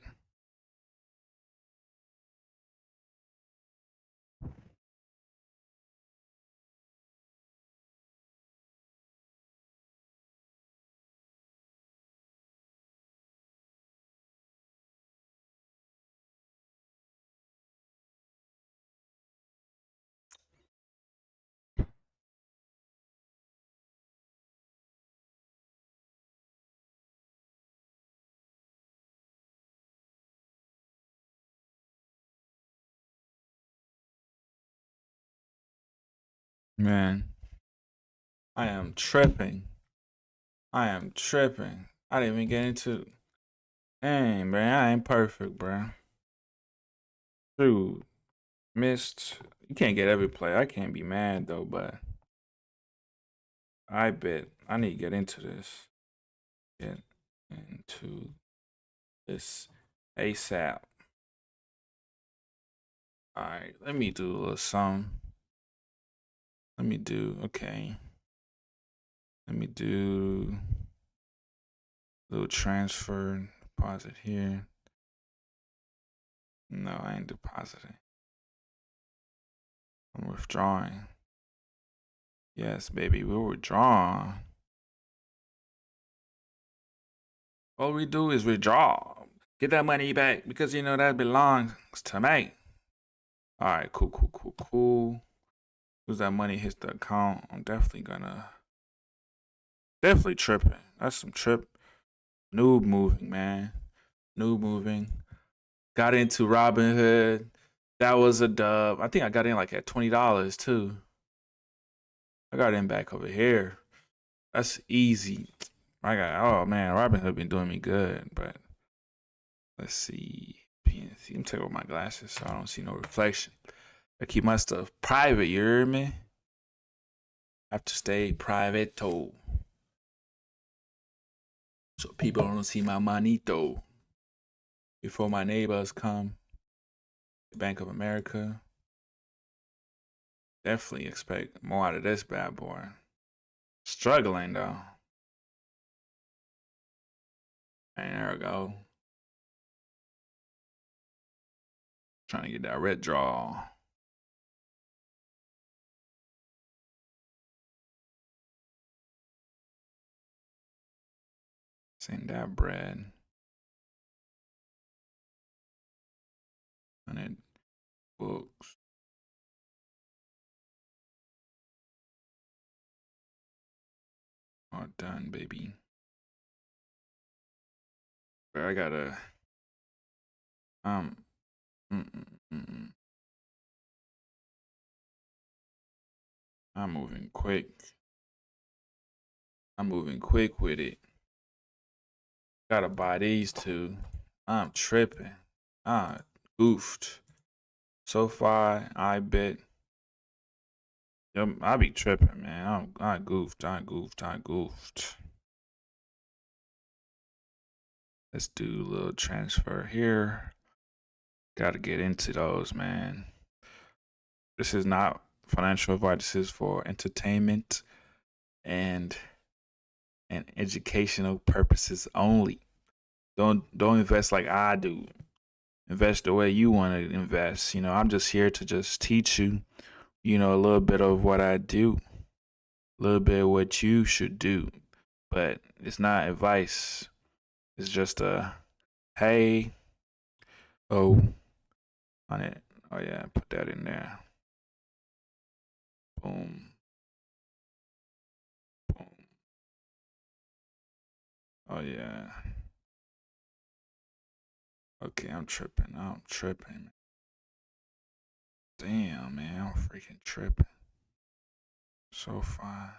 Man, I am tripping. I am tripping. I didn't even get into. Dang, man, I ain't perfect, bro. Dude, missed. You can't get every play. I can't be mad though, but I bet I need to get into this. Get into this ASAP. All right, let me do a little something. Let me do okay. Let me do a little transfer deposit here. No, I ain't depositing. I'm withdrawing. Yes, baby, we're withdrawing. All we do is withdraw. Get that money back because you know that belongs to me. All right, cool. As that money hits the account, I'm definitely tripping. That's some trip. Noob moving, man. Noob moving. Got into Robinhood. That was a dub. I think I got in like at $20 too. I got in back over here. That's easy. Oh man, Robinhood been doing me good, but let's see. PNC. I'm taking off my glasses so I don't see no reflection. I keep my stuff private, you hear me? I have to stay private too. So people don't see my money though. before my neighbors come. Bank of America. Definitely expect more out of this bad boy. Struggling though. And there we go. Trying to get that red draw. Send that bread. 100 books. All done, baby. But I gotta mm, mm, mm. I'm moving quick. I'm moving quick with it. Gotta buy these two. I'm tripping. I goofed. So far, I bet. I be tripping, man. I goofed. Let's do a little transfer here. Gotta get into those, man. This is not financial advice. This is for entertainment and educational purposes only. Don't invest like I do. Invest the way you want to invest. I'm just here to just teach you, a little bit of what I do, a little bit of what you should do. But it's not advice. It's just a hey, oh, on it. Oh yeah, put that in there. Boom. Boom. Oh yeah. Okay, I'm tripping. Damn, man, I'm freaking tripping. So fine.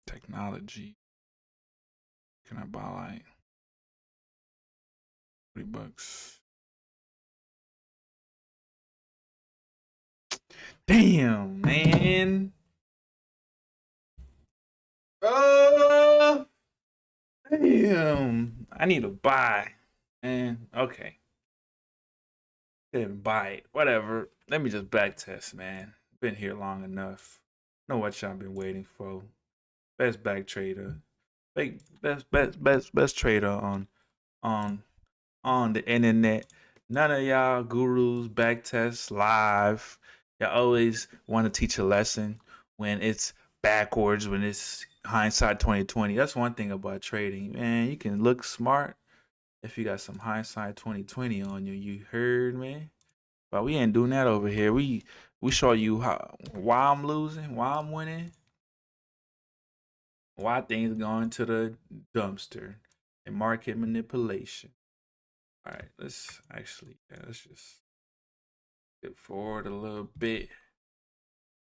Technology. Can I buy like $3? Damn, man. Oh, damn. I need to buy. Man, okay. Didn't buy it. Whatever. Let me just back test, man. Been here long enough. Know what y'all been waiting for. Best back trader. Best trader on on the internet. None of y'all gurus back test live. Y'all always want to teach a lesson when it's backwards, when it's hindsight 2020. That's one thing about trading, man. You can look smart if you got some hindsight 2020 on you. You heard me? But we ain't doing that over here. We show you why I'm losing, why I'm winning, why things going to the dumpster, and market manipulation. All right, let's just get forward a little bit.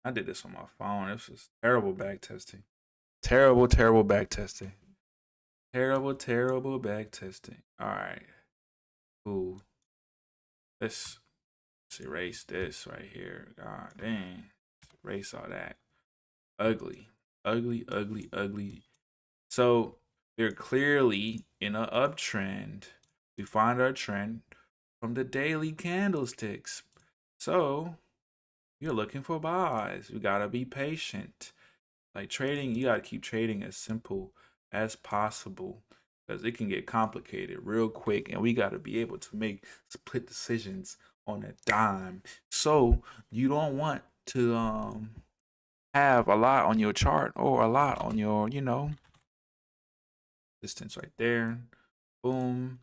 I did this on my phone. This was terrible back testing. Terrible back testing. Terrible back testing. All right, cool. Let's erase this right here. God dang. Erase all that. Ugly. Ugly. So they're clearly in an uptrend. We find our trend from the daily candlesticks. So you're looking for buys. We gotta be patient. Like trading, you gotta keep trading as simple as possible because it can get complicated real quick, and we gotta be able to make split decisions on a dime. So you don't want to have a lot on your chart or a lot on your, distance right there. Boom.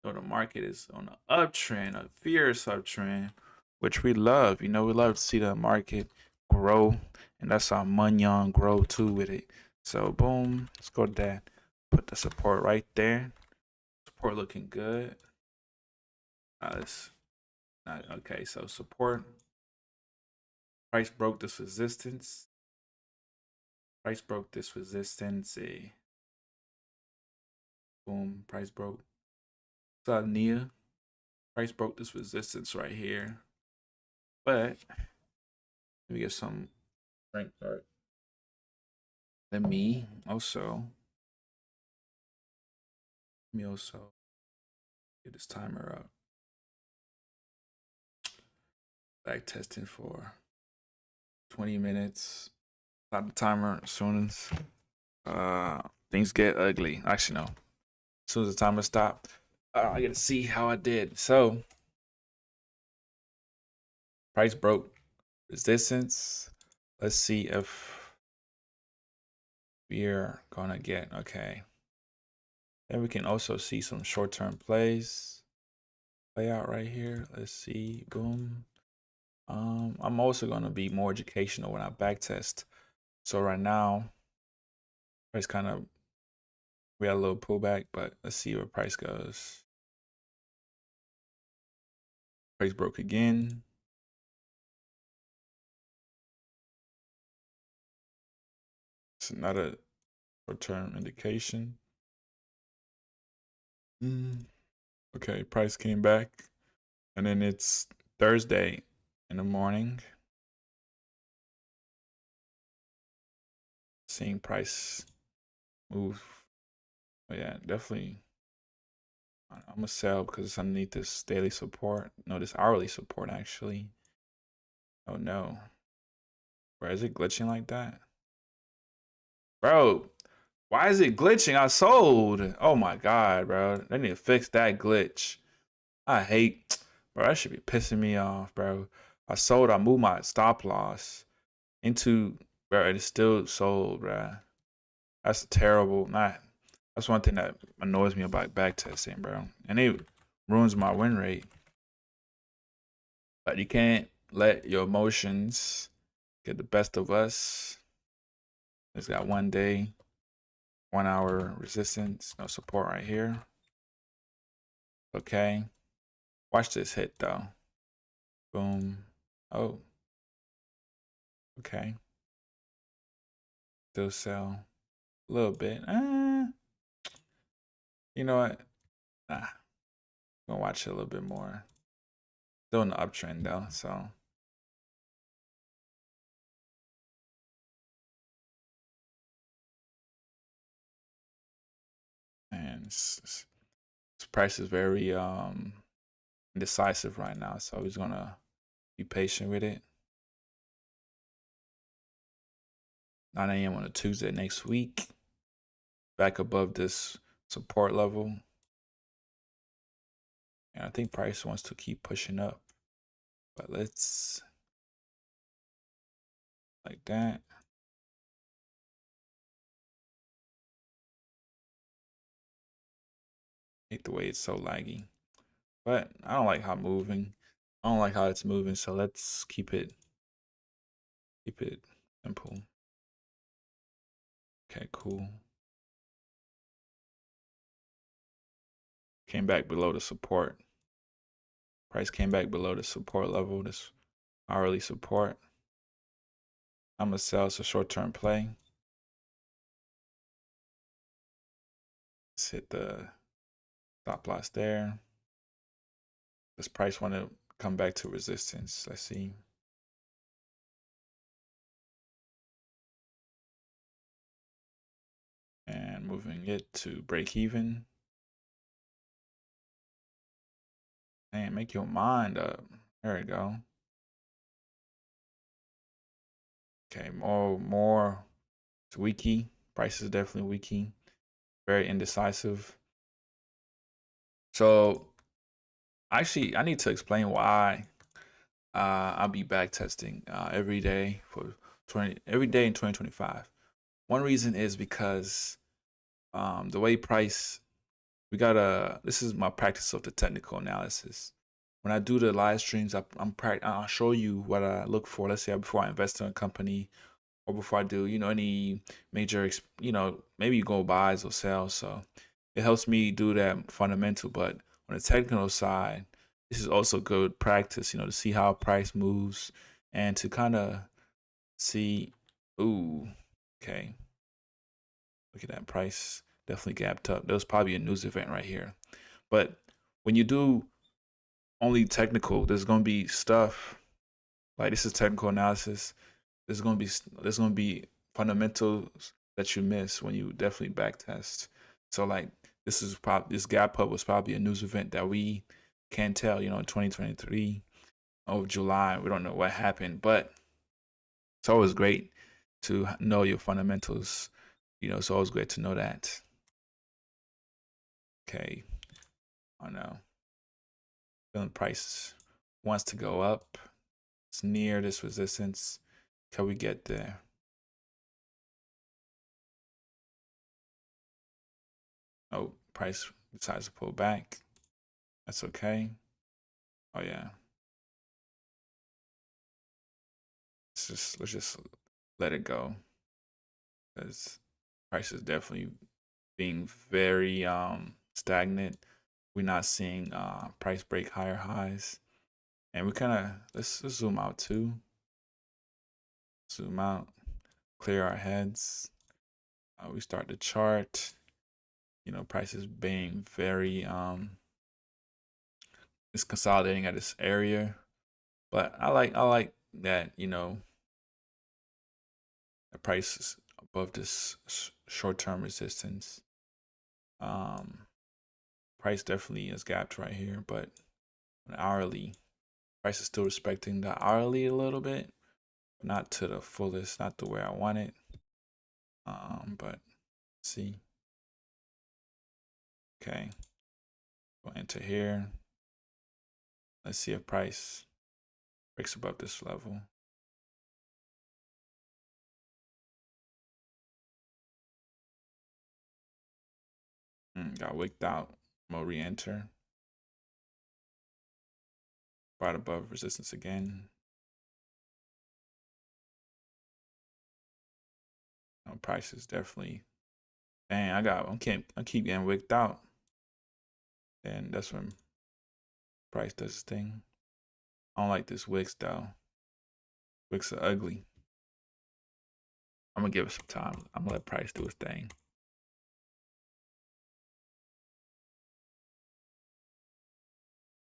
So the market is on an uptrend, a fierce uptrend, which we love. We love to see the market grow, and that's our Munyon grow too with it. So boom, let's go to that. Put the support right there. Support looking good. Let's not okay. So support. Price broke this resistance. Price broke this resistance. Boom. Price broke. Saw Nia. Price broke this resistance right here. But let me get some rank chart. Let me also Get this timer up. Back testing for 20 minutes. Stop the timer as soon as things get ugly. Actually, no. As soon as the timer stopped, I get to see how I did. So, price broke resistance. Let's see if we're gonna get okay. Then we can also see some short-term plays play out right here. Let's see. Boom. I'm also gonna be more educational when I backtest. So right now, price kind of we had a little pullback, but let's see where price goes. Price broke again. It's another short-term indication. Okay, price came back, and then it's Thursday in the morning. Seeing price move. Oh yeah, definitely. I'm gonna sell because it's underneath this daily support. No, this hourly support actually. Oh no. Bro, is it glitching like that? Bro, why is it glitching? I sold. Oh my god, bro. They need to fix that glitch. I hate, bro, that should be pissing me off, bro. I sold, I moved my stop loss into, bro, it is still sold, bro. That's terrible. That's one thing that annoys me about backtesting, bro. And it ruins my win rate. But you can't let your emotions get the best of us. It's got 1 day, 1 hour resistance, no support right here. Okay. Watch this hit though. Boom. Oh. Okay. Still sell a little bit. You know what? Nah. I'm gonna watch it a little bit more. Still in the uptrend though, so. And this price is very indecisive right now, so he's gonna be patient with it. 9 a.m. on a Tuesday next week. Back above this support level. And I think price wants to keep pushing up. But let's like that. Hate the way it's so laggy. But I don't like how moving. I don't like how it's moving, so let's keep it simple. Okay, cool. Came back below the support. Price came back below the support level, this hourly support. I'm gonna sell. It's a short-term play. Let's hit the stop loss there. This price want to come back to resistance. Let's see. And moving it to break even. And make your mind up. There we go. Okay, more. It's weaky. Price is definitely weaky. Very indecisive. So actually, I need to explain why I'll be back testing every day for every day in 2025. One reason is because the way price this is my practice of the technical analysis. When I do the live streams, I'll show you what I look for. Let's say before I invest in a company or before I do, any major, maybe you go buys or sells. So it helps me do that fundamental. But on the technical side, this is also good practice, to see how price moves and to kind of see, ooh, okay, look at that price. Definitely gapped up. There was probably a news event right here. But when you do only technical, there's gonna be stuff like this is technical analysis. There's gonna be fundamentals that you miss when you definitely backtest. So like this gap up was probably a news event that we can't tell. In 2023 of July, we don't know what happened, but it's always great to know your fundamentals. It's always great to know that. Okay, I know. Feeling price wants to go up. It's near this resistance. Can we get there? Oh, price decides to pull back. That's okay. Oh yeah. Let's just let it go, because price is definitely being very stagnant. We're not seeing price break higher highs, and we kind of let's zoom out too. Zoom out, clear our heads. We start the chart. Price is being very it's consolidating at this area, but I like that the price is above this short-term resistance. Um, Price definitely is gapped right here, but an hourly price is still respecting the hourly a little bit, but not to the fullest, not the way I want it. But see, okay, go enter here. Let's see if price breaks above this level. Got wicked out. Mo re-enter. Right above resistance again. Price is definitely. Dang, I keep getting wicked out. And that's when price does its thing. I don't like this wicks though. Wicks are ugly. I'm gonna give it some time. I'm gonna let price do its thing.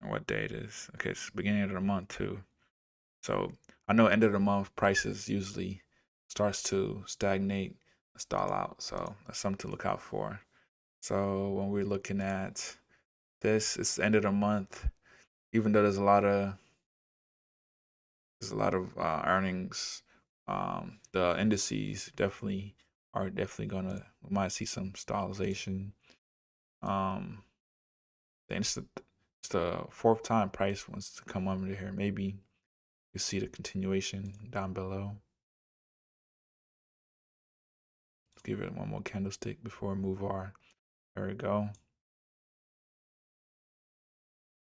And what day it is? Okay, it's the beginning of the month too. So I know end of the month prices usually starts to stagnate, stall out. So that's something to look out for. So when we're looking at this, it's the end of the month. Even though there's a lot of earnings, the indices are definitely gonna, we might see some stabilization. Um, then it's the fourth time price wants to come under here. Maybe you see the continuation down below. Let's give it one more candlestick before we move our. There we go.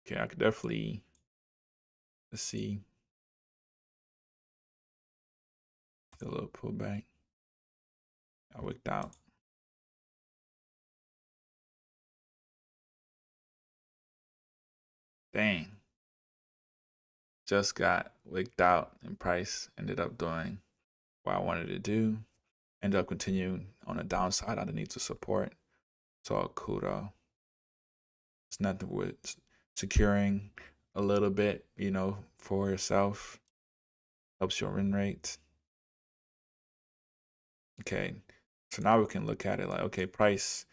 Okay, I could definitely, let's see, a little pullback. I wicked out. Dang. Just got wicked out, and price ended up doing what I wanted to do. Ended up continuing on the downside underneath the support. So cool though. It's nothing with securing a little bit, for yourself. Helps your win rate. Okay. So now we can look at it like, okay, price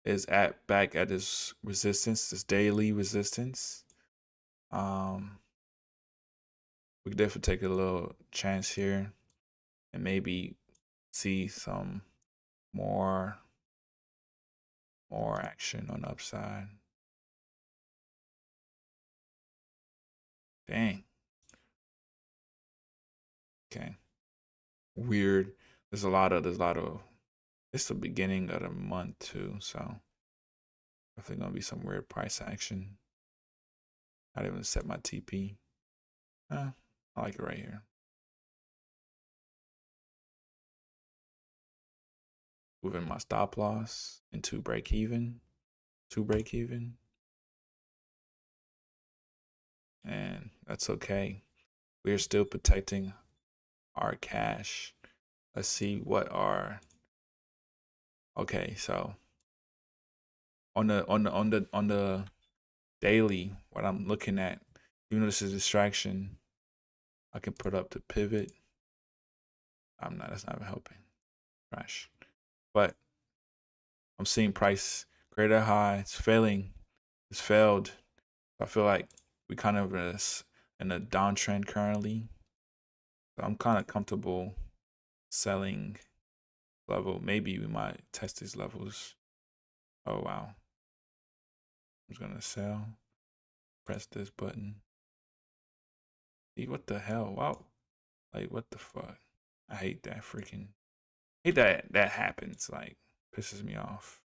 is back at this resistance, this daily resistance. We could definitely take a little chance here and maybe see some more action on the upside. Dang. Okay. Weird. There's a lot of it's the beginning of the month too, so definitely gonna be some weird price action. I didn't even set my TP. I like it right here. Moving my stop loss into break even, to break even. And that's okay. We're still protecting our cash. Let's see what our okay, so on the daily, what I'm looking at, even though this is a distraction, I can put up the pivot. That's not even helping. Crash. But I'm seeing price Greater high. It's failing. It's failed. I feel like we kind of in a downtrend currently. So I'm kind of comfortable selling level. Maybe we might test these levels. Oh wow. I'm just gonna sell. Press this button. See what the hell? Wow. Like what the fuck? I hate that freaking hate that happens. Like pisses me off.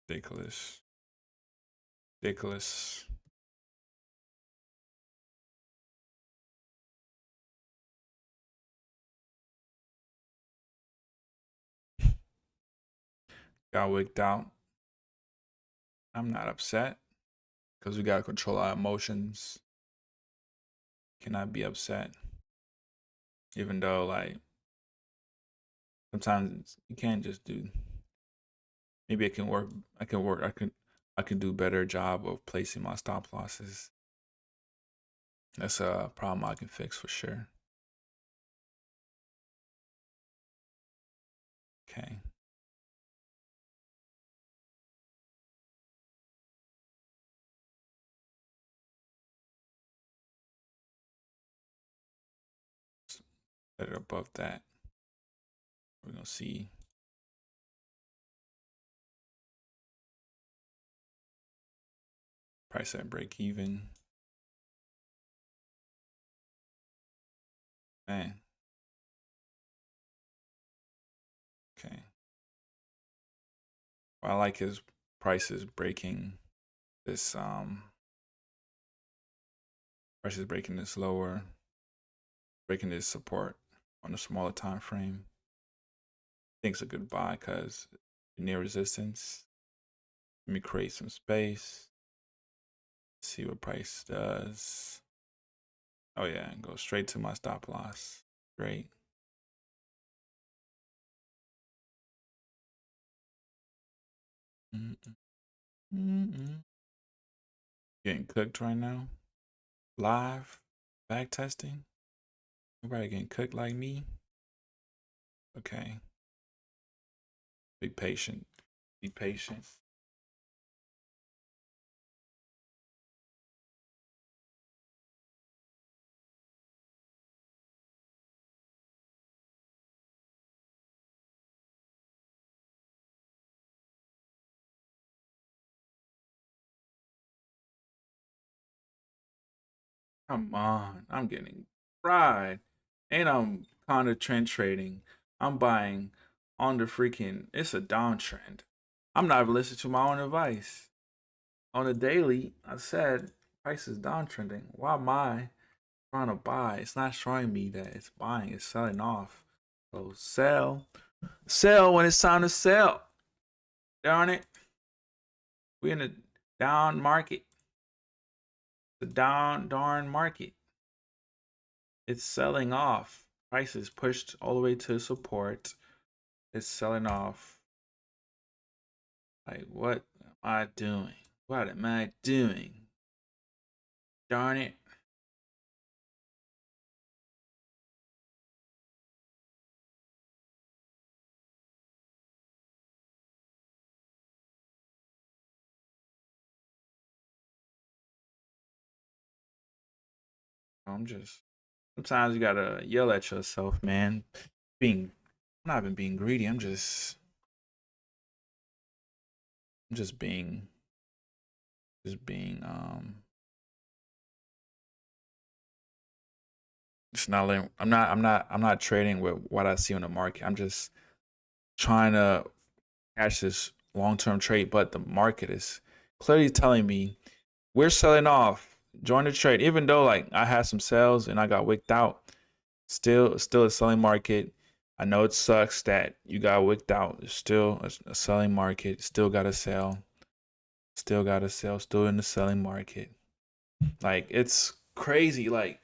Ridiculous. Ridiculous. Got wicked out. I'm not upset because we gotta control our emotions. Cannot be upset. Even though like sometimes you can't just do maybe it can work I can do better job of placing my stop losses. That's a problem I can fix for sure. Okay. Better above that. We're gonna see. Price at break even. Man. Okay. Well, I like his prices breaking this prices breaking this lower, breaking this support on a smaller time frame. I think it's a good buy because near resistance. Let me create some space. See what price does. Oh yeah, and go straight to my stop loss. Great. Getting cooked right now. Live. Back testing. Nobody getting cooked like me. Okay. Be patient. Be patient. Come on. I'm getting fried. And I'm kind of trend trading. I'm buying on the freaking, it's a downtrend. I'm not even listening to my own advice. On the daily, I said price is downtrending. Why am I trying to buy? It's not showing me that it's buying, it's selling off. So sell. Sell when it's time to sell. Darn it. We're in a down market. The darn market. It's selling off. Price is pushed all the way to support. It's selling off. Like, what am I doing? What am I doing? Darn it. I'm just, sometimes you gotta yell at yourself, man. I'm not even being greedy. I'm just being, just not letting, I'm not trading with what I see on the market. I'm just trying to catch this long-term trade, but the market is clearly telling me we're selling off. Join the trade, even though like I had some sales and I got wicked out. Still a selling market. I know it sucks that you got wicked out. It's still a selling market. Still gotta sell. Still gotta sell. Still in the selling market. Like it's crazy. Like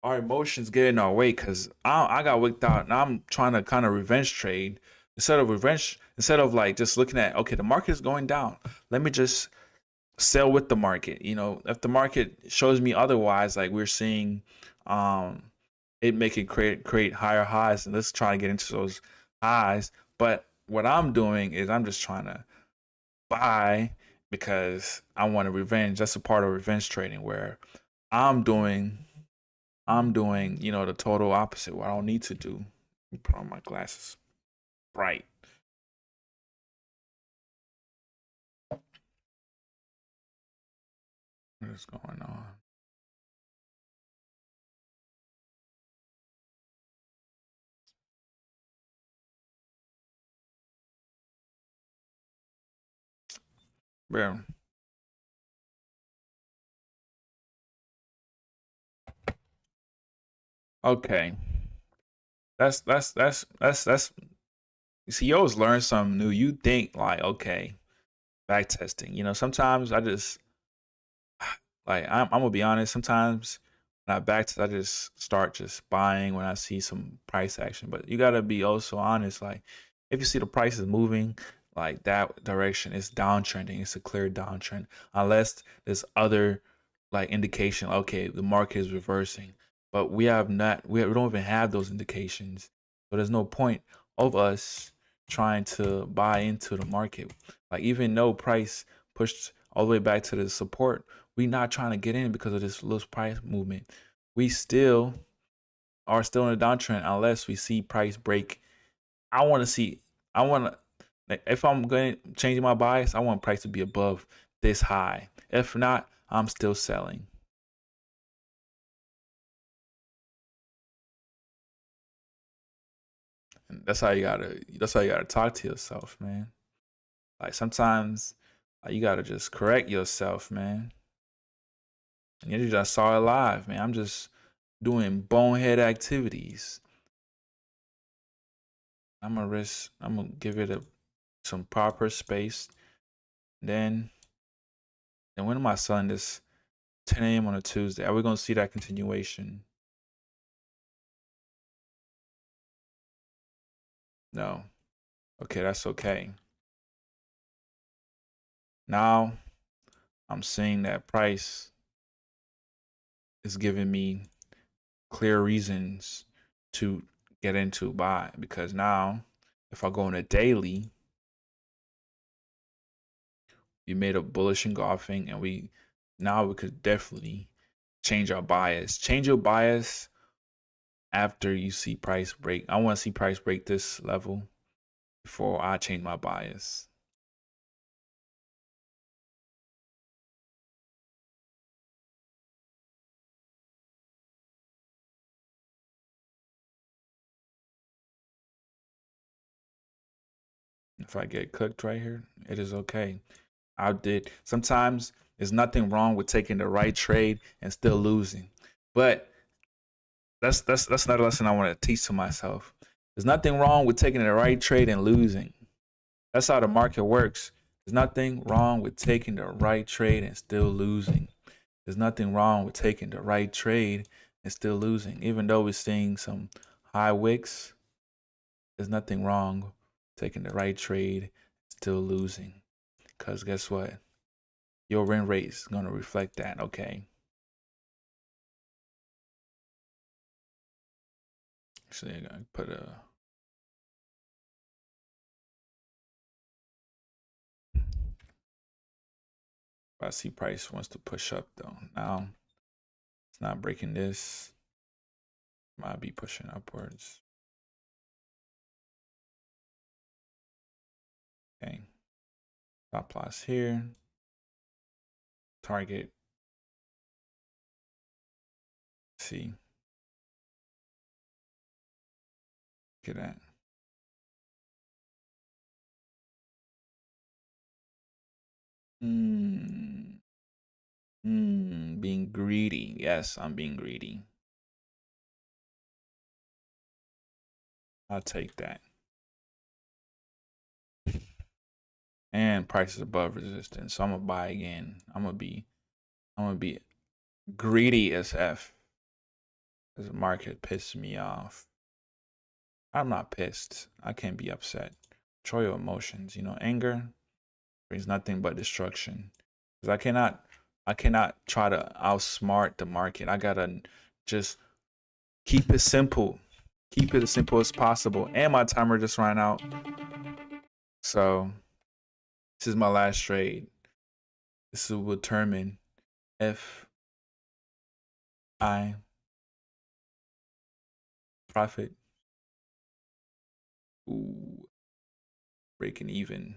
our emotions get in our way because I got wicked out and I'm trying to kind of revenge trade instead of like just looking at okay the market is going down. Let me just sell with the market. You know, if the market shows me otherwise, like we're seeing, um, it make it create higher highs, and let's try to get into those highs. But what I'm doing is I'm just trying to buy because I want a revenge. That's a part of revenge trading where I'm doing you know, the total opposite. What I don't need to do. Let me put on my glasses. Bright. What is going on? Bro. Okay. That's you see, you always learn something new. You think like, okay, back testing. You know, sometimes I just like I'm gonna be honest. Sometimes when I back test, I just start just buying when I see some price action. But you gotta be also honest. Like if you see the price is moving like that direction, it's downtrending. It's a clear downtrend. Unless there's other like indication. Okay, the market is reversing. But we have not. We don't even have those indications. So there's no point of us trying to buy into the market. Like even though price pushed all the way back to the support, we not trying to get in because of this little price movement. We still are still in a downtrend unless we see price break. I want to see. I want to. Like, if I'm going to change my bias, I want price to be above this high. If not, I'm still selling. And that's how you gotta. That's how you gotta talk to yourself, man. Like sometimes, you gotta just correct yourself, man. And you just saw it live, man. I'm just doing bonehead activities. I'm gonna risk. I'm gonna give it some proper space. Then, and when am I selling this? 10 a.m. on a Tuesday. Are we gonna see that continuation? No. Okay, that's okay. Now I'm seeing that price is giving me clear reasons to get into buy because now if I go on a daily, we made a bullish engulfing and we now we could definitely change our bias. Change your bias after you see price break. I want to see price break this level before I change my bias. If I get cooked right here, it is okay. I did. Sometimes there's nothing wrong with taking the right trade and still losing. But that's another lesson I want to teach to myself. There's nothing wrong with taking the right trade and losing. That's how the market works. There's nothing wrong with taking the right trade and still losing. There's nothing wrong with taking the right trade and still losing. Even though we're seeing some high wicks, there's nothing wrong with taking the right trade and still losing. Because guess what? Your win rate is going to reflect that. Okay. Actually, I'm going to put a. I see price wants to push up though. Now it's not breaking this. Might be pushing upwards. Okay. Stop loss here. Target. See. Look at that. Being greedy. Yes, I'm being greedy. I'll take that. And price is above resistance. So I'm gonna buy again. I'm gonna be greedy as F. This market pissed me off. I'm not pissed. I can't be upset. Control your emotions. You know, anger brings nothing but destruction. because I cannot try to outsmart the market. I gotta just keep it simple, keep it as simple as possible. And my timer just ran out, so this is my last trade. This will determine if I profit. Ooh, breaking even.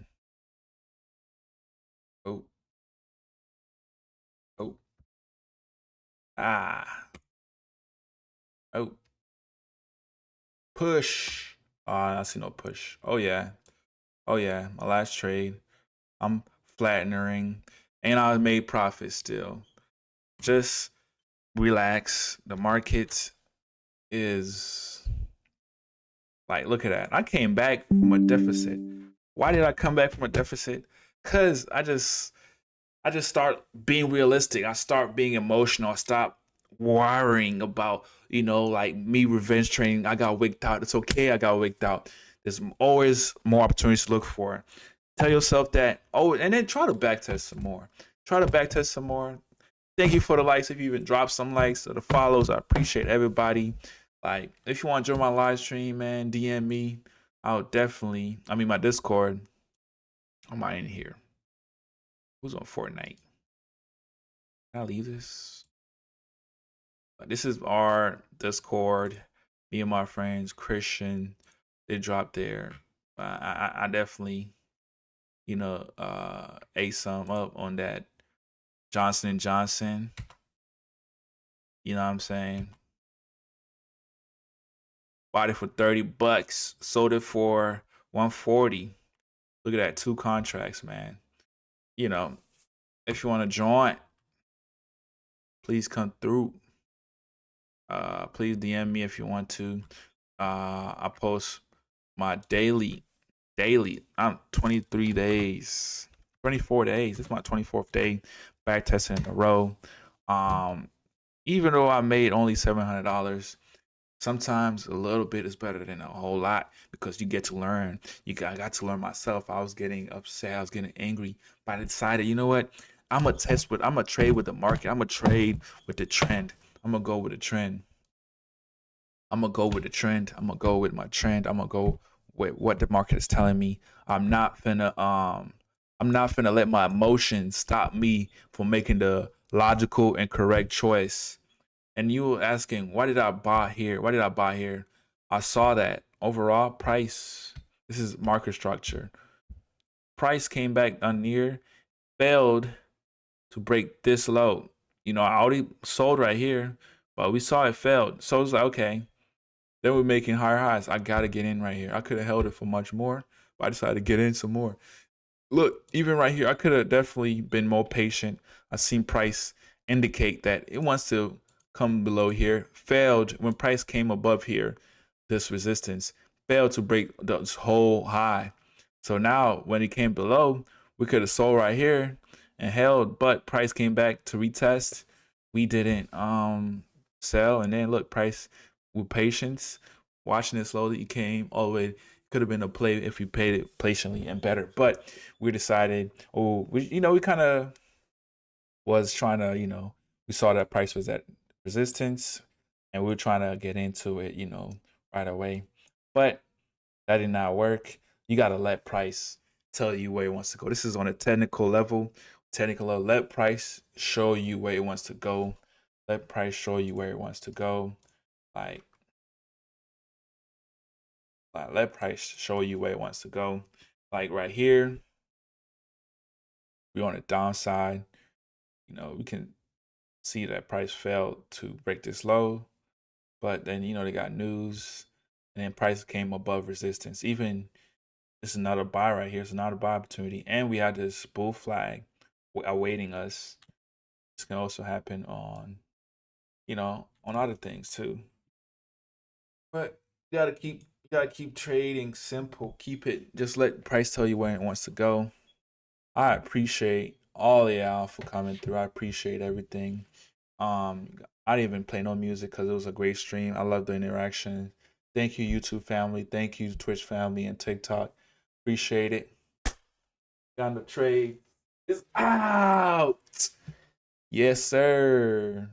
Oh, oh, ah, oh, push. I see no push. Oh yeah, oh yeah. My last trade. I'm flattening, and I made profit still. Just relax. The market is like, look at that. I came back from a deficit. Why did I come back from a deficit? Cause I just start being realistic. I start being emotional. I stop worrying about, like me revenge training. I got wigged out. It's okay. I got wigged out. There's always more opportunities to look for. Tell yourself that. Oh, and then try to backtest some more. Try to backtest some more. Thank you for the likes. If you even drop some likes or the follows, I appreciate everybody. Like, if you want to join my live stream, man, DM me. I'll definitely. I mean, my Discord. I'm not in here. Who's on Fortnite? Can I leave this? This is our Discord. Me and my friends, Christian, they dropped there. I definitely, ate some up on that Johnson and Johnson. You know what I'm saying? Bought it for $30, sold it for 140. Look at that, 2 contracts, man. You know, if you want to join, please come through. Please DM me if you want to. I post my daily. I'm 23 days, 24 days. It's my 24th day back testing in a row. Even though I made only $700, sometimes a little bit is better than a whole lot because you get to learn. I got to learn myself. I was getting upset. I was getting angry. But I decided, you know what? I'm gonna trade with the market. I'm gonna trade with the trend. I'm gonna go with the trend. I'm gonna go with the trend. I'm gonna go with my trend. I'm gonna go with what the market is telling me. I'm not finna let my emotions stop me from making the logical and correct choice. And you were asking, why did I buy here? Why did I buy here? I saw that overall price. This is market structure. Price came back on near, failed to break this low. I already sold right here, but we saw it failed. So it's like, okay, then we're making higher highs. I gotta get in right here. I could have held it for much more, but I decided to get in some more. Look, even right here, I could have definitely been more patient. I seen price indicate that it wants to come below here. Failed when price came above here. This resistance failed to break this whole high. So now when it came below, we could have sold right here and held, but price came back to retest. We didn't sell, and then look, price with patience, watching it slowly, it came all the way. Could have been a play if we paid it patiently and better, but we decided, we kind of was trying to, we saw that price was at resistance, and we were trying to get into it, right away, but that did not work. You got to let price tell you where it wants to go. This is on a technical level. Let price show you where it wants to go. Let price show you where it wants to go. Like let price show you where it wants to go. Like right here, we're on the downside. We can see that price failed to break this low, but then they got news, and then price came above resistance. Even it's another buy right here. It's another buy opportunity, and we had this bull flag awaiting us. This can also happen on, on other things too. But you gotta keep trading simple. Keep it. Just let price tell you where it wants to go. I appreciate all of y'all for coming through. I appreciate everything. I didn't even play no music because it was a great stream. I love the interaction. Thank you, YouTube family. Thank you, Twitch family and TikTok. Appreciate it. Got the trade. It's out. Yes, sir.